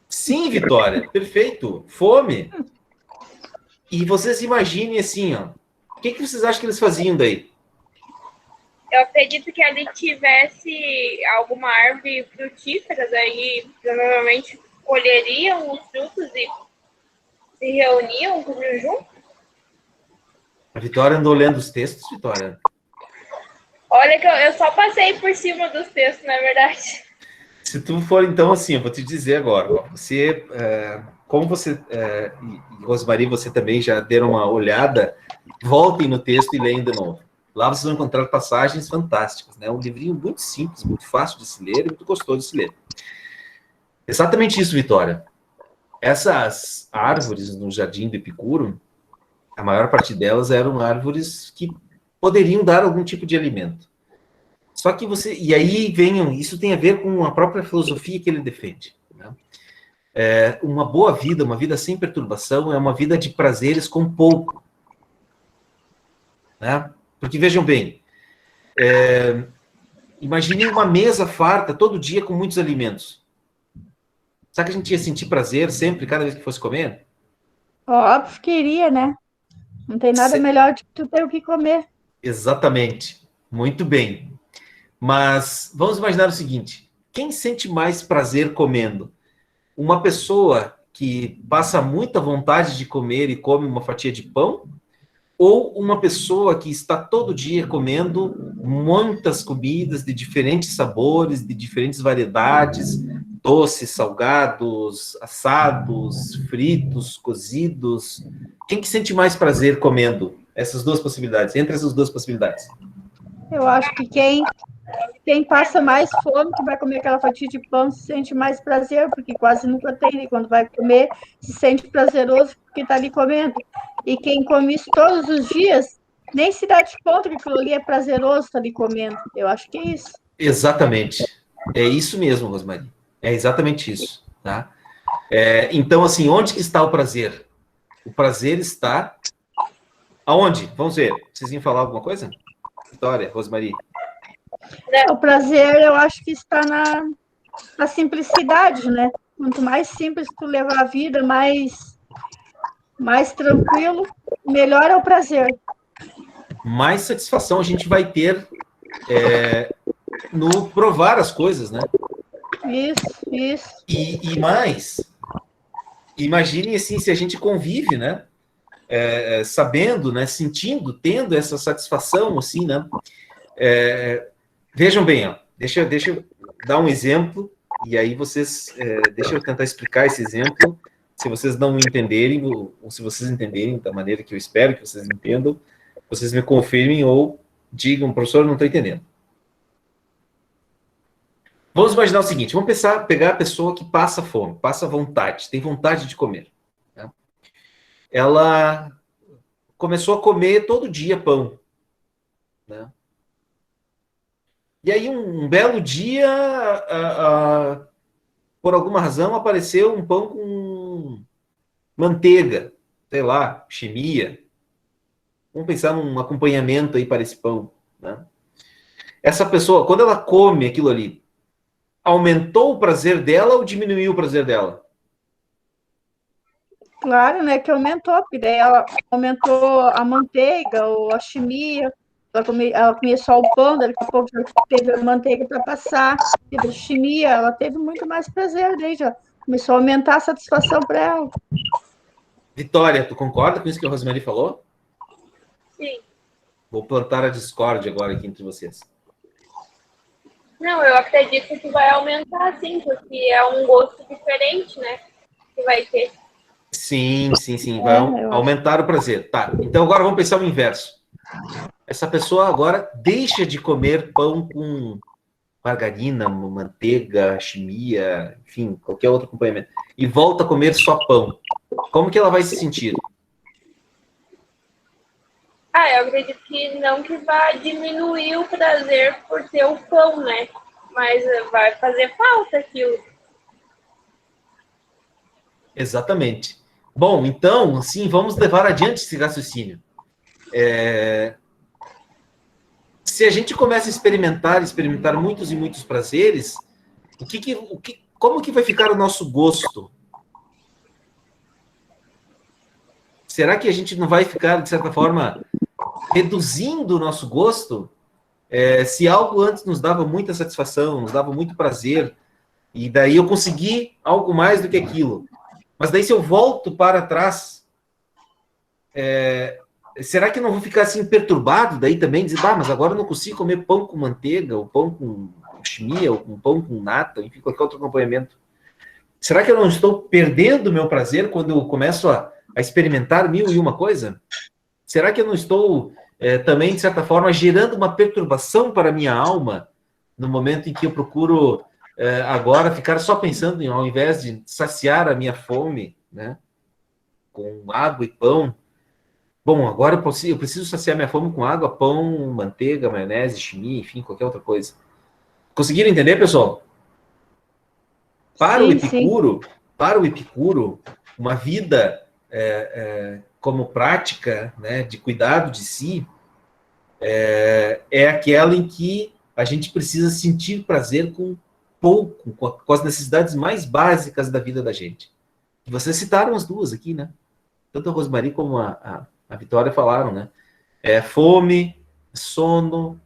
Sim, Vitória. Perfeito. Fome. E vocês imaginem assim, ó. O que vocês acham que eles faziam daí? Eu acredito que ali tivesse alguma árvore frutífera, daí provavelmente colheriam os frutos e se reuniam, comiam junto. A Vitória andou lendo os textos, Vitória? Olha que eu só passei por cima dos textos, na verdade. Se tu for, então, assim, eu vou te dizer agora, ó, você, como você, e Rosmarie, você também já deram uma olhada, voltem no texto e leem de novo. Lá vocês vão encontrar passagens fantásticas, né? Um livrinho muito simples, muito fácil de se ler e muito gostoso de se ler. Exatamente isso, Vitória. Essas árvores no Jardim do Epicuro, a maior parte delas eram árvores que poderiam dar algum tipo de alimento. Só que e aí isso tem a ver com a própria filosofia que ele defende, né? Uma boa vida, uma vida sem perturbação, é uma vida de prazeres com pouco, né? Porque vejam bem, Imagine uma mesa farta todo dia com muitos alimentos. Será que a gente ia sentir prazer sempre, cada vez que fosse comer? Óbvio que iria, né? Não tem nada melhor do que tu ter o que comer. Exatamente. Muito bem. Mas vamos imaginar o seguinte: quem sente mais prazer comendo? Uma pessoa que passa muita vontade de comer e come uma fatia de pão? Ou uma pessoa que está todo dia comendo muitas comidas de diferentes sabores, de diferentes variedades, doces, salgados, assados, fritos, cozidos? Quem que sente mais prazer comendo essas duas possibilidades, entre essas duas possibilidades? Eu acho que quem passa mais fome, que vai comer aquela fatia de pão, se sente mais prazer, porque quase nunca tem, e quando vai comer, se sente prazeroso porque está ali comendo. E quem come isso todos os dias, nem se dá de conta que aquilo ali é prazeroso estar ali comendo. Eu acho que é isso. Exatamente. É isso mesmo, Rosmarie. É exatamente isso. Tá? Então, assim, onde que está o prazer? O prazer está aonde? Vamos ver. Vocês iam falar alguma coisa? Vitória, Rosmarie. O prazer, eu acho que está na simplicidade, né? Quanto mais simples tu levar a vida, mais tranquilo, melhor é o prazer. Mais satisfação a gente vai ter no provar as coisas, né? Isso. E mais, imagine assim, se a gente convive, né? Sabendo, né? Sentindo, tendo essa satisfação, assim, né? Vejam bem, ó, deixa eu dar um exemplo, e aí vocês, deixa eu tentar explicar esse exemplo, se vocês não entenderem, ou se vocês entenderem da maneira que eu espero que vocês entendam, vocês me confirmem ou digam, professor, não estou entendendo. Vamos imaginar o seguinte, vamos pegar a pessoa que passa fome, passa vontade, tem vontade de comer. Né? Ela começou a comer todo dia pão. Né? E aí, um belo dia, por alguma razão, apareceu um pão com manteiga, sei lá, chimia. Vamos pensar num acompanhamento aí para esse pão. Né? Essa pessoa, quando ela come aquilo ali, aumentou o prazer dela ou diminuiu o prazer dela? Claro, né, que aumentou, porque daí ela aumentou a manteiga ou a chimia, ela comia só o pão, daqui a pouco já teve a manteiga para passar, teve a chimia, ela teve muito mais prazer, daí já começou a aumentar a satisfação para ela. Vitória, tu concorda com isso que a Rosemarie falou? Sim. Vou plantar a discórdia agora aqui entre vocês. Não, eu acredito que vai aumentar, sim, porque é um gosto diferente, né? Que vai ter. Sim. Vai aumentar o prazer. Tá, então agora vamos pensar o inverso. Essa pessoa agora deixa de comer pão com margarina, manteiga, chimia, enfim, qualquer outro acompanhamento, e volta a comer só pão. Como que ela vai se sentir? Eu acredito que não que vai diminuir o prazer por ter o pão, né? Mas vai fazer falta aquilo. Exatamente. Bom, então, assim, vamos levar adiante esse raciocínio. Se a gente começa a experimentar muitos e muitos prazeres, como que vai ficar o nosso gosto? Será que a gente não vai ficar, de certa forma, reduzindo o nosso gosto? Se algo antes nos dava muita satisfação, nos dava muito prazer, e daí eu consegui algo mais do que aquilo. Mas daí se eu volto para trás, será que eu não vou ficar assim perturbado daí também? Dizer, mas agora eu não consigo comer pão com manteiga, ou pão com chimia, ou com pão com nata, enfim, qualquer outro acompanhamento. Será que eu não estou perdendo o meu prazer quando eu começo a experimentar mil e uma coisa? Será que eu não estou também, de certa forma, gerando uma perturbação para a minha alma no momento em que eu procuro agora ficar só pensando ao invés de saciar a minha fome, né, com água e pão? Bom, agora eu preciso saciar minha fome com água, pão, manteiga, maionese, chimia, enfim, qualquer outra coisa. Conseguiram entender, pessoal? Para o Epicuro, uma vida como prática, né, de cuidado de si, é aquela em que a gente precisa sentir prazer com pouco, com as necessidades mais básicas da vida da gente. Vocês citaram as duas aqui, né? Tanto a Rosemarie como a Vitória falaram, né? Fome, sono.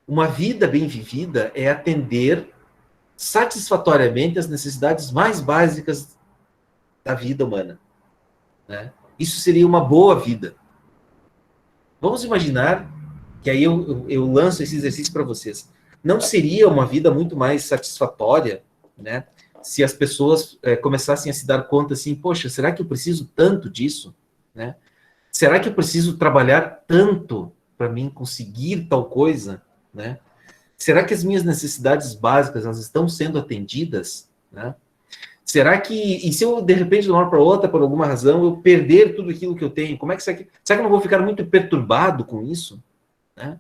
Uma vida bem vivida é atender satisfatoriamente as necessidades mais básicas da vida humana, né? Isso seria uma boa vida. Vamos imaginar que aí eu lanço esse exercício para vocês. Não seria uma vida muito mais satisfatória, né, se as pessoas começassem a se dar conta assim, poxa, será que eu preciso tanto disso? Né? Será que eu preciso trabalhar tanto para mim conseguir tal coisa? Né? Será que as minhas necessidades básicas elas estão sendo atendidas? Né? Será que, e se eu, de repente, de uma hora para outra, por alguma razão, eu perder tudo aquilo que eu tenho, como é que será que eu não vou ficar muito perturbado com isso? Né?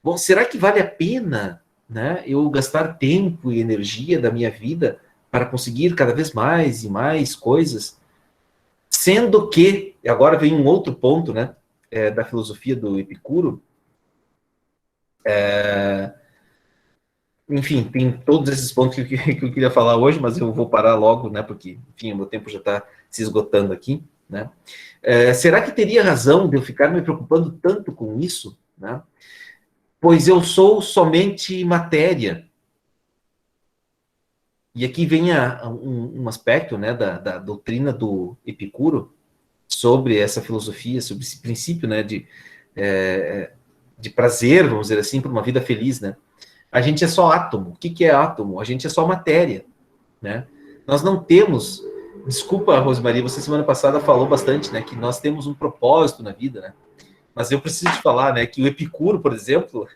Bom, será que vale a pena, né, eu gastar tempo e energia da minha vida para conseguir cada vez mais e mais coisas? Sendo que, agora vem um outro ponto, né, da filosofia do Epicuro, enfim, tem todos esses pontos que eu queria falar hoje, mas eu vou parar logo, né, porque, enfim, o meu tempo já está se esgotando aqui, né? Será que teria razão de eu ficar me preocupando tanto com isso, né? Pois eu sou somente matéria. E aqui vem um aspecto, né, da doutrina do Epicuro sobre essa filosofia, sobre esse princípio, né, de prazer, vamos dizer assim, para uma vida feliz, né? A gente é só átomo. O que é átomo? A gente é só matéria, né? Nós não temos... Desculpa, Rosemarie, você semana passada falou bastante, né, que nós temos um propósito na vida, né? Mas eu preciso te falar, né, que o Epicuro, por exemplo,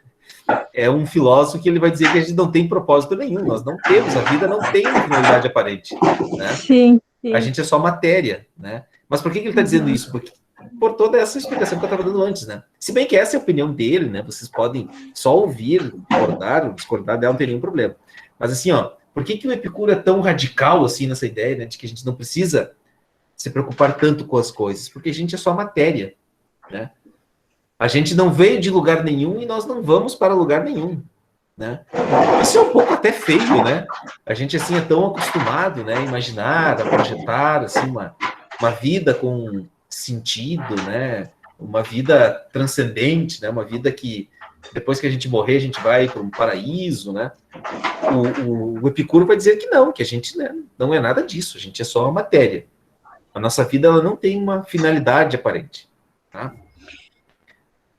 é um filósofo que ele vai dizer que a gente não tem propósito nenhum, nós não temos, a vida não tem uma finalidade aparente, né? Sim, sim. A gente é só matéria, né? Mas por que ele está dizendo isso? Porque, por toda essa explicação que eu estava dando antes, né? Se bem que essa é a opinião dele, né? Vocês podem só ouvir, concordar ou discordar dela, não tem nenhum problema. Mas assim, ó, por que o Epicuro é tão radical, assim, nessa ideia, né, de que a gente não precisa se preocupar tanto com as coisas? Porque a gente é só matéria, né? A gente não veio de lugar nenhum e nós não vamos para lugar nenhum, né? Isso é um pouco até feio, né? A gente, assim, é tão acostumado, né, a imaginar, a projetar, assim, uma vida com sentido, né? Uma vida transcendente, né? Uma vida que, depois que a gente morrer, a gente vai para um paraíso, né? O Epicuro vai dizer que não, que a gente, né, não é nada disso, a gente é só uma matéria. A nossa vida, ela não tem uma finalidade aparente, tá?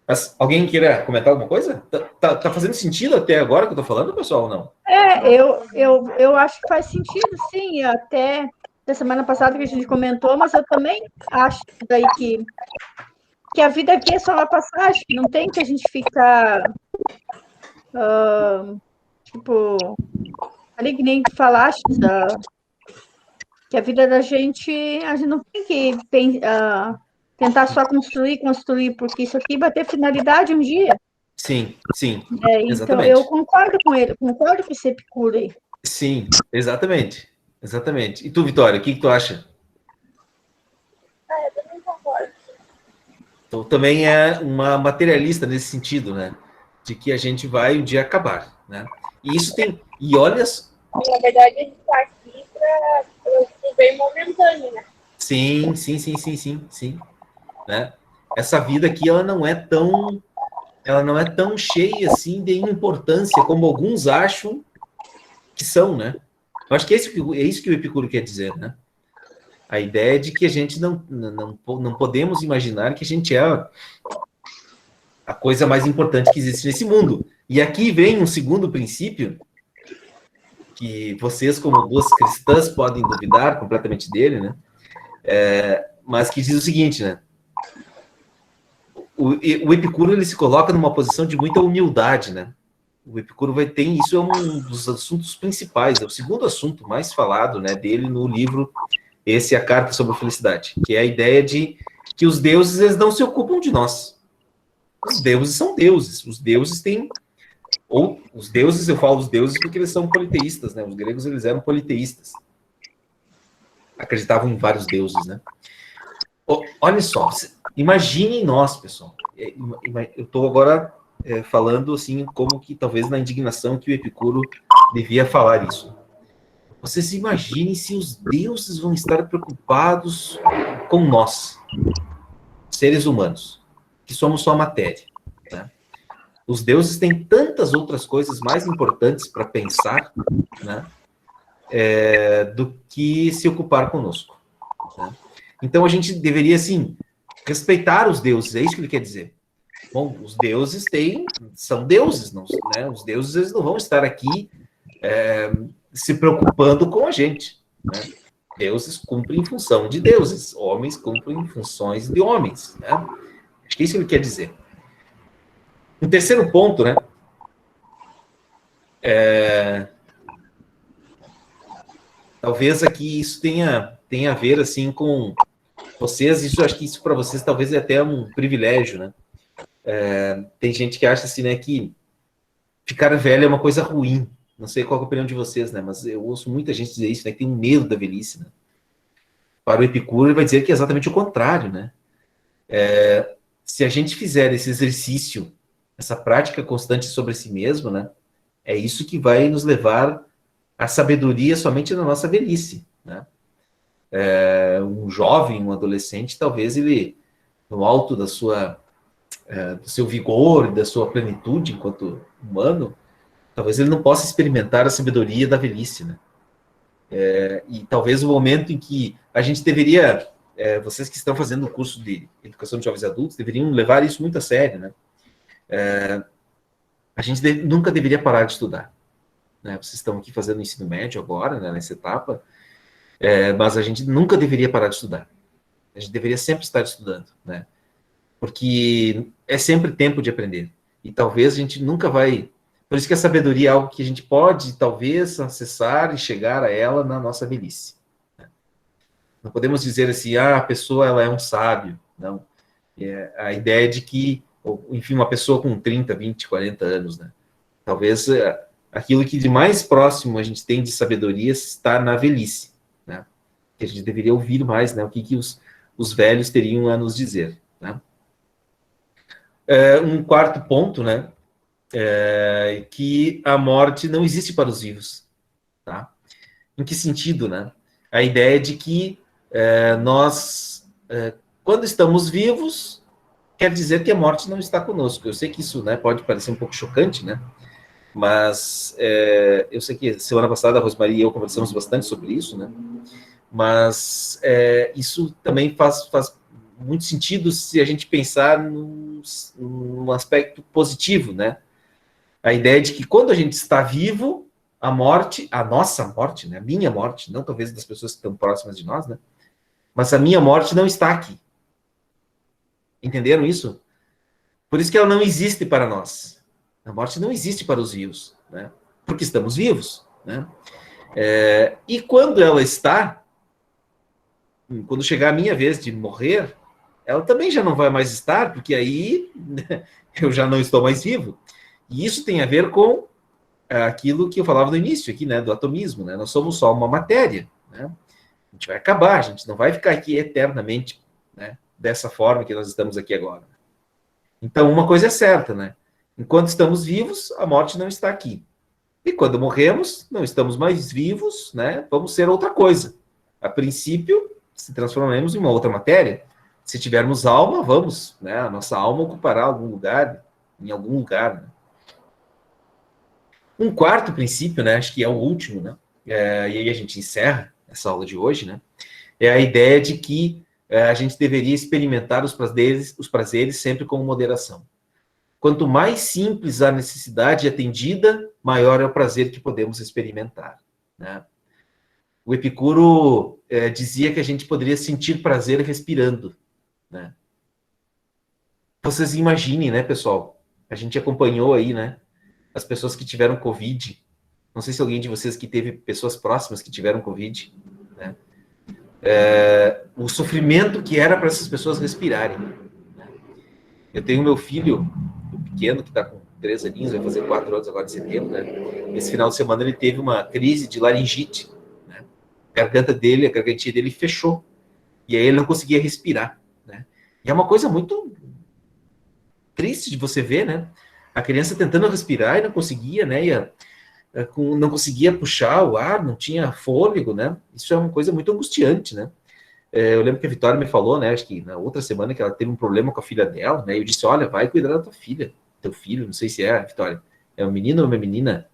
Mas alguém queira comentar alguma coisa? Tá fazendo sentido até agora que eu tô falando, pessoal, ou não? Eu acho que faz sentido, sim, até da semana passada que a gente comentou, mas eu também acho daí que a vida aqui é só uma passagem, não tem que a gente ficar, tipo, ali que nem tu falaste, que a vida da gente, a gente não tem que tentar só construir, porque isso aqui vai ter finalidade um dia. Sim, Então, exatamente. eu concordo com ele, concordo com esse Epicuro aí. Sim, exatamente. E tu, Vitória, o que tu acha? Eu também concordo. Tu também é uma materialista nesse sentido, né? De que a gente vai um dia acabar, né? E isso tem... E olha... Na verdade, a gente está aqui para o bem momentâneo, né? Sim. Né? Essa vida aqui, ela não é tão cheia, assim, de importância como alguns acham que são, né? Eu acho que é isso que o Epicuro quer dizer, né? A ideia de que a gente não podemos imaginar que a gente é a coisa mais importante que existe nesse mundo. E aqui vem um segundo princípio, que vocês, como duas cristãs, podem duvidar completamente dele, né? Mas que diz o seguinte, né? O Epicuro, ele se coloca numa posição de muita humildade, né? O Epicuro isso é um dos assuntos principais, é o segundo assunto mais falado, né, dele no livro, esse é a Carta sobre a Felicidade, que é a ideia de que os deuses, eles não se ocupam de nós. Os deuses são deuses, os deuses têm... Ou os deuses, eu falo os deuses porque eles são politeístas, né? Os gregos, eles eram politeístas. Acreditavam em vários deuses, né? Olha só, Imaginem nós, pessoal. Eu estou agora falando assim, como que talvez na indignação que o Epicuro devia falar isso. Vocês imaginem se os deuses vão estar preocupados com nós, seres humanos, que somos só matéria. Né? Os deuses têm tantas outras coisas mais importantes para pensar, né, do que se ocupar conosco. Né? Então a gente deveria, assim, respeitar os deuses, é isso que ele quer dizer. Bom, os deuses são deuses, não, né? Os deuses eles não vão estar aqui se preocupando com a gente. Né? Deuses cumprem função de deuses, homens cumprem funções de homens. Né? Acho que é isso que ele quer dizer. Um terceiro ponto, né? Talvez aqui isso tenha a ver assim com vocês. Isso, acho que isso para vocês talvez é até um privilégio, né? Tem gente que acha assim, né, que ficar velho é uma coisa ruim. Não sei qual é a opinião de vocês, né? Mas eu ouço muita gente dizer isso, né? Que tem um medo da velhice, né? Para o Epicuro, ele vai dizer que é exatamente o contrário, né? Se a gente fizer esse exercício, essa prática constante sobre si mesmo, né? É isso que vai nos levar à sabedoria somente na nossa velhice, né? Um jovem, um adolescente, talvez ele, no alto do seu vigor e da sua plenitude enquanto humano, talvez ele não possa experimentar a sabedoria da velhice, né? E talvez o momento em que a gente deveria, vocês que estão fazendo o curso de Educação de Jovens e Adultos, deveriam levar isso muito a sério, né? A gente nunca deveria parar de estudar. Né? Vocês estão aqui fazendo o ensino médio agora, né, nessa etapa, mas a gente nunca deveria parar de estudar. A gente deveria sempre estar estudando, né? Porque é sempre tempo de aprender. E talvez a gente nunca vai... Por isso que a sabedoria é algo que a gente pode, talvez, acessar e chegar a ela na nossa velhice. Né? Não podemos dizer assim, a pessoa ela é um sábio. Não. A ideia de que, enfim, uma pessoa com 30, 20, 40 anos, né? Talvez aquilo que de mais próximo a gente tem de sabedoria está na velhice. Né? Que a gente deveria ouvir mais, né? O que os velhos teriam a nos dizer. Né? Um quarto ponto, né? Que a morte não existe para os vivos. Tá? Em que sentido, né? A ideia de que nós, quando estamos vivos, quer dizer que a morte não está conosco. Eu sei que isso, né, pode parecer um pouco chocante, né? Mas eu sei que semana passada a Rosmaria e eu conversamos bastante sobre isso, né? Mas isso também faz muito sentido se a gente pensar num aspecto positivo, né? A ideia de que quando a gente está vivo, a morte, a nossa morte, né? A minha morte, não talvez das pessoas que estão próximas de nós, né? Mas a minha morte não está aqui. Entenderam isso? Por isso que ela não existe para nós. A morte não existe para os vivos, né? Porque estamos vivos, né? E quando ela está, quando chegar a minha vez de morrer, ela também já não vai mais estar, porque aí eu já não estou mais vivo. E isso tem a ver com aquilo que eu falava no início aqui, né, do atomismo, né? Nós somos só uma matéria, né? A gente vai acabar, a gente não vai ficar aqui eternamente, né, dessa forma que nós estamos aqui agora. Então, uma coisa é certa, né? Enquanto estamos vivos, a morte não está aqui. E quando morremos, não estamos mais vivos, né? Vamos ser outra coisa. A princípio, se transformaremos em uma outra matéria. Se tivermos alma, vamos, né? A nossa alma ocupará algum lugar, em algum lugar, né? Um quarto princípio, né? Acho que é o último, né? E aí a gente encerra essa aula de hoje, né? É a ideia de que a gente deveria experimentar os prazeres sempre com moderação. Quanto mais simples a necessidade atendida, maior é o prazer que podemos experimentar. Né? O Epicuro dizia que a gente poderia sentir prazer respirando. Né? Vocês imaginem, né, pessoal? A gente acompanhou aí, né, as pessoas que tiveram Covid. Não sei se alguém de vocês que teve pessoas próximas que tiveram Covid. Né? O sofrimento que era para essas pessoas respirarem. Né? Eu tenho meu filho pequeno, que está com 3 aninhos, vai fazer 4 anos agora de setembro, né? Esse final de semana ele teve uma crise de laringite, né? A gargantinha dele fechou, e aí ele não conseguia respirar, né? E é uma coisa muito triste de você ver, né? A criança tentando respirar e não conseguia, né? Não conseguia puxar o ar, não tinha fôlego, né? Isso é uma coisa muito angustiante, né? Eu lembro que a Vitória me falou, né? Acho que na outra semana que ela teve um problema com a filha dela, né? Eu disse, olha, vai cuidar da tua filha, teu filho, não sei se é, Vitória. É um menino ou uma menina?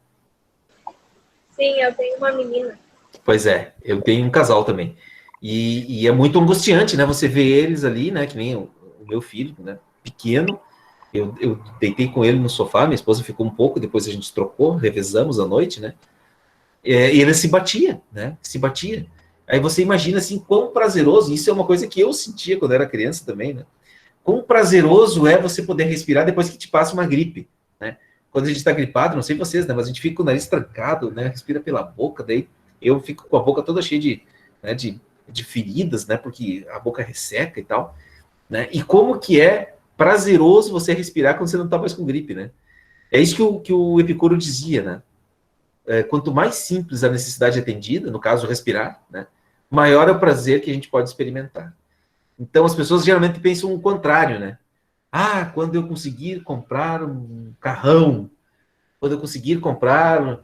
Sim, eu tenho uma menina. Pois é, eu tenho um casal também. E é muito angustiante, né? Você vê eles ali, né? Que nem o meu filho, né? Pequeno. Eu deitei com ele no sofá, minha esposa ficou um pouco, depois a gente trocou, revezamos à noite, né? E ele se batia, né? Se batia. Aí você imagina, assim, quão prazeroso, isso é uma coisa que eu sentia quando era criança também, né? Quão prazeroso é você poder respirar depois que te passa uma gripe, né? Quando a gente está gripado, não sei vocês, né? Mas a gente fica com o nariz trancado, né? Respira pela boca, daí eu fico com a boca toda cheia de feridas, né? Porque a boca resseca e tal, né? E como que é prazeroso você respirar quando você não está mais com gripe, né? É isso que o Epicuro dizia, né? Quanto mais simples a necessidade atendida, no caso respirar, né? Maior é o prazer que a gente pode experimentar. Então as pessoas geralmente pensam o contrário, né? Ah, quando eu conseguir comprar um carrão, quando eu conseguir comprar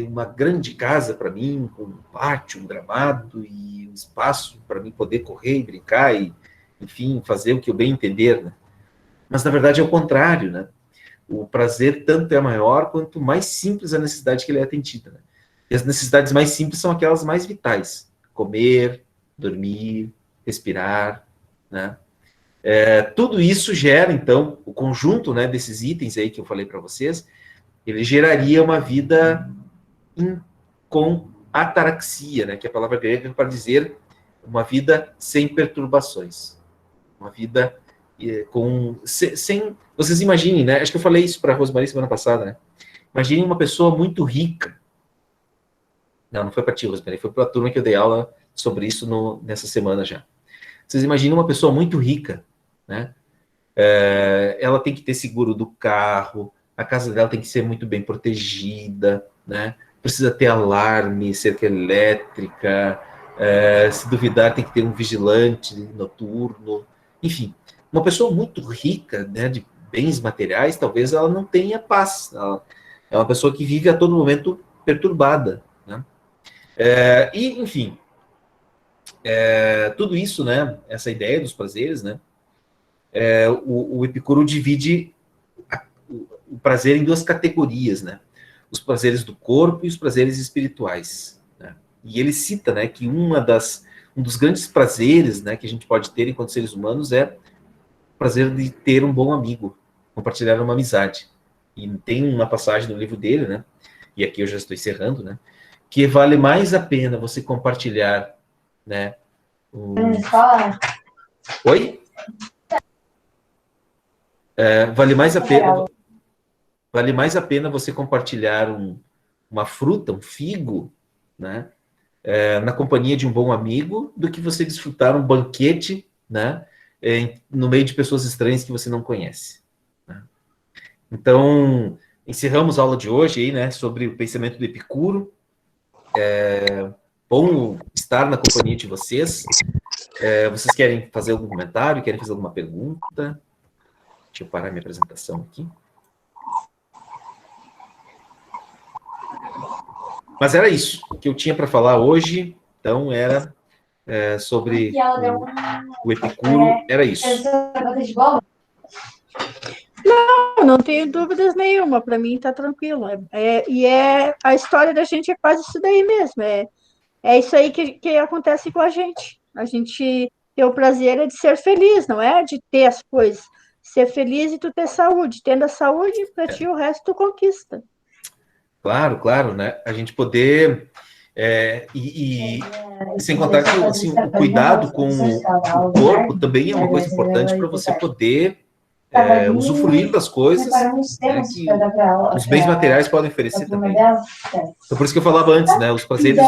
uma grande casa para mim, com um pátio, um gramado e um espaço para mim poder correr e brincar e, enfim, fazer o que eu bem entender, né? Mas na verdade é o contrário, né? O prazer tanto é maior quanto mais simples a necessidade que ele é atendida, né? E as necessidades mais simples são aquelas mais vitais: comer, dormir, respirar, né? Tudo isso gera, então, o conjunto, né, desses itens aí que eu falei para vocês, ele geraria uma vida com ataraxia, né, que é a palavra grega para dizer uma vida sem perturbações. Uma vida sem... Vocês imaginem, né? Acho que eu falei isso para a Rosmarie semana passada, né? Imaginem uma pessoa muito rica. Não foi para ti, Rosmarie, foi para a turma que eu dei aula sobre isso nessa semana já. Vocês imaginam uma pessoa muito rica, né? Ela tem que ter seguro do carro, a casa dela tem que ser muito bem protegida, né? Precisa ter alarme, cerca elétrica, se duvidar tem que ter um vigilante noturno, enfim. Uma pessoa muito rica, né, de bens materiais, talvez ela não tenha paz. Ela é uma pessoa que vive a todo momento perturbada, né? Enfim, tudo isso, né, essa ideia dos prazeres, né, o Epicuro divide o prazer em duas categorias, né? Os prazeres do corpo e os prazeres espirituais, né? E ele cita, né, que um dos grandes prazeres, né, que a gente pode ter enquanto seres humanos é o prazer de ter um bom amigo, compartilhar uma amizade. E tem uma passagem no livro dele, né, e aqui eu já estou encerrando, né, que vale mais a pena você compartilhar, né, Oi? Vale mais a pena você compartilhar uma fruta, um figo, né, na companhia de um bom amigo, do que você desfrutar um banquete, né, no meio de pessoas estranhas que você não conhece, né? Então, encerramos a aula de hoje aí, né, sobre o pensamento do Epicuro. Bom estar na companhia de vocês. Vocês querem fazer algum comentário? Querem fazer alguma pergunta? Deixa eu parar minha apresentação aqui. Mas era isso que eu tinha para falar hoje. Então, era sobre o Epicuro. Era isso. Não tenho dúvidas nenhuma. Para mim está tranquilo. A história da gente é quase isso daí mesmo. É isso aí que acontece com a gente. A gente ter o prazer de ser feliz, não é de ter as coisas. Ser feliz e tu ter saúde. Tendo a saúde, para ti o resto tu conquista. Claro, né? A gente poder... sem contar que assim, o cuidado com o corpo também é uma coisa importante para você poder usufruir das coisas, né, que os bens materiais podem oferecer também. Então, por isso que eu falava antes, né, os prazeres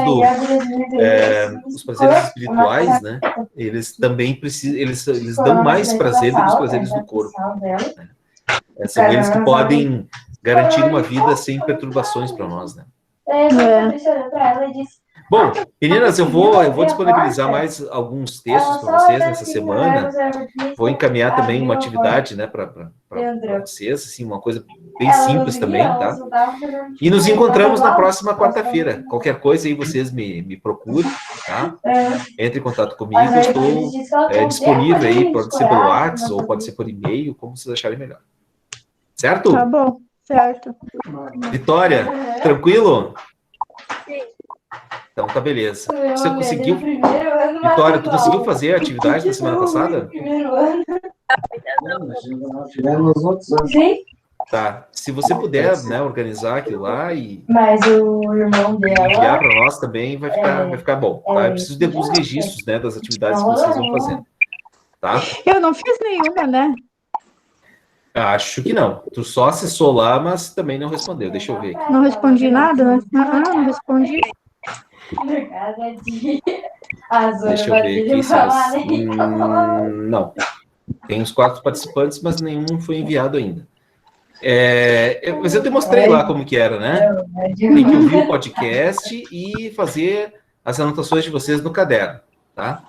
espirituais, né, eles também precisam, eles dão mais prazer do que os prazeres do corpo, né? São eles que podem garantir uma vida sem perturbações para nós, né? Bom, meninas, eu vou disponibilizar mais alguns textos para vocês nessa semana. Vou encaminhar também uma atividade, né, para vocês, assim, uma coisa bem simples também, tá? E nos encontramos na próxima quarta-feira. Qualquer coisa aí vocês me procurem, tá? Entre em contato comigo, eu estou disponível aí, pode ser pelo WhatsApp ou pode ser por e-mail, como vocês acharem melhor. Certo? Tá bom, certo. Vitória, tranquilo? Sim. Então tá beleza. Você conseguiu... Vitória, tu conseguiu fazer a atividade da semana passada? Tivemos outros anos. Sim. Tá. Se você puder, né, organizar aquilo lá e Mas o irmão dela... enviar para nós também, vai ficar bom, tá? Eu preciso de alguns registros, né, das atividades que vocês vão fazendo, tá? Eu não fiz nenhuma, né? Acho que não. Tu só acessou lá, mas também não respondeu. Deixa eu ver aqui. Não respondi nada, né? Não respondi. Deixa eu ver aqui se não. Tem uns 4 participantes, mas nenhum foi enviado ainda. Mas eu te mostrei lá como que era, né? Tem que ouvir o podcast e fazer as anotações de vocês no caderno, tá?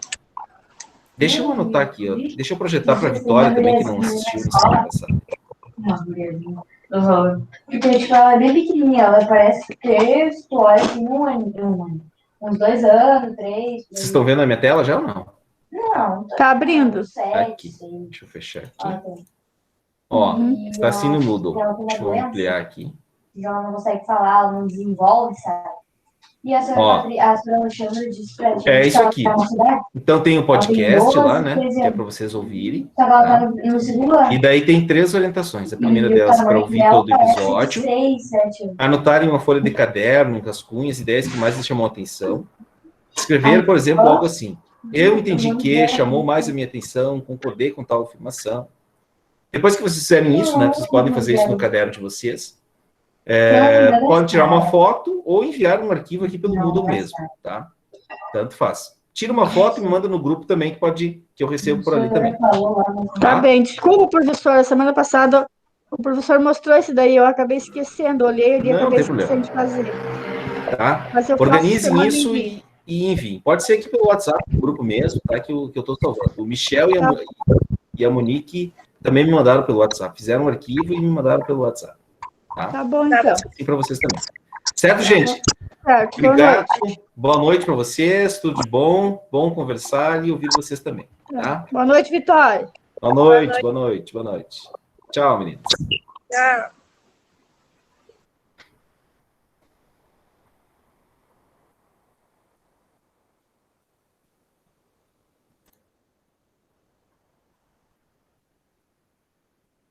Deixa eu anotar aqui, ó. Deixa eu projetar para a Vitória também, que não assistiu na semana passada. Porque a gente ela é bem pequenininha, ela parece ter história assim, uns 2 anos, 3. Vocês estão vendo a minha tela já ou não? Não. Tá abrindo. 7, Aqui. 6. Deixa eu fechar aqui. Ó, está assim no Moodle. Deixa eu ampliar aqui. Ela não consegue falar, ela não desenvolve, sabe? E a senhora Alexandra disse pra gente... É isso aqui. Então tem o podcast lá, né? Que é para vocês ouvirem. Tá? No segundo ano. E daí tem 3 orientações. A primeira delas para ouvir todo o episódio. 6, 7 anos. Anotarem uma folha de caderno, rascunhas, ideias que mais lhes chamam a atenção. Escrever, por exemplo, algo assim. Eu entendi que chamou mais a minha atenção, concordei com tal afirmação. Depois que vocês fizerem isso, né? Vocês podem fazer isso no caderno de vocês. Pode tirar uma foto ou enviar um arquivo aqui pelo Moodle mesmo, tá? Tanto faz. Tira uma foto e me manda no grupo também, que eu recebo por ali também. Tá bem, desculpa, professora. Semana passada o professor mostrou isso daí, eu acabei esquecendo. Olhei e acabei esquecendo de fazer. Tá? Organizem isso e enviem. Pode ser aqui pelo WhatsApp, no grupo mesmo, tá? Que eu estou salvando. O Michel e a Monique também me mandaram pelo WhatsApp. Fizeram um arquivo e me mandaram pelo WhatsApp. Tá bom, então. Assim para vocês também. Certo, gente? Certo. Obrigado. Boa noite para vocês. Tudo de bom. Bom conversar e ouvir vocês também. Tá? Boa noite, Vitória. Boa noite. Tchau, meninas. Tchau.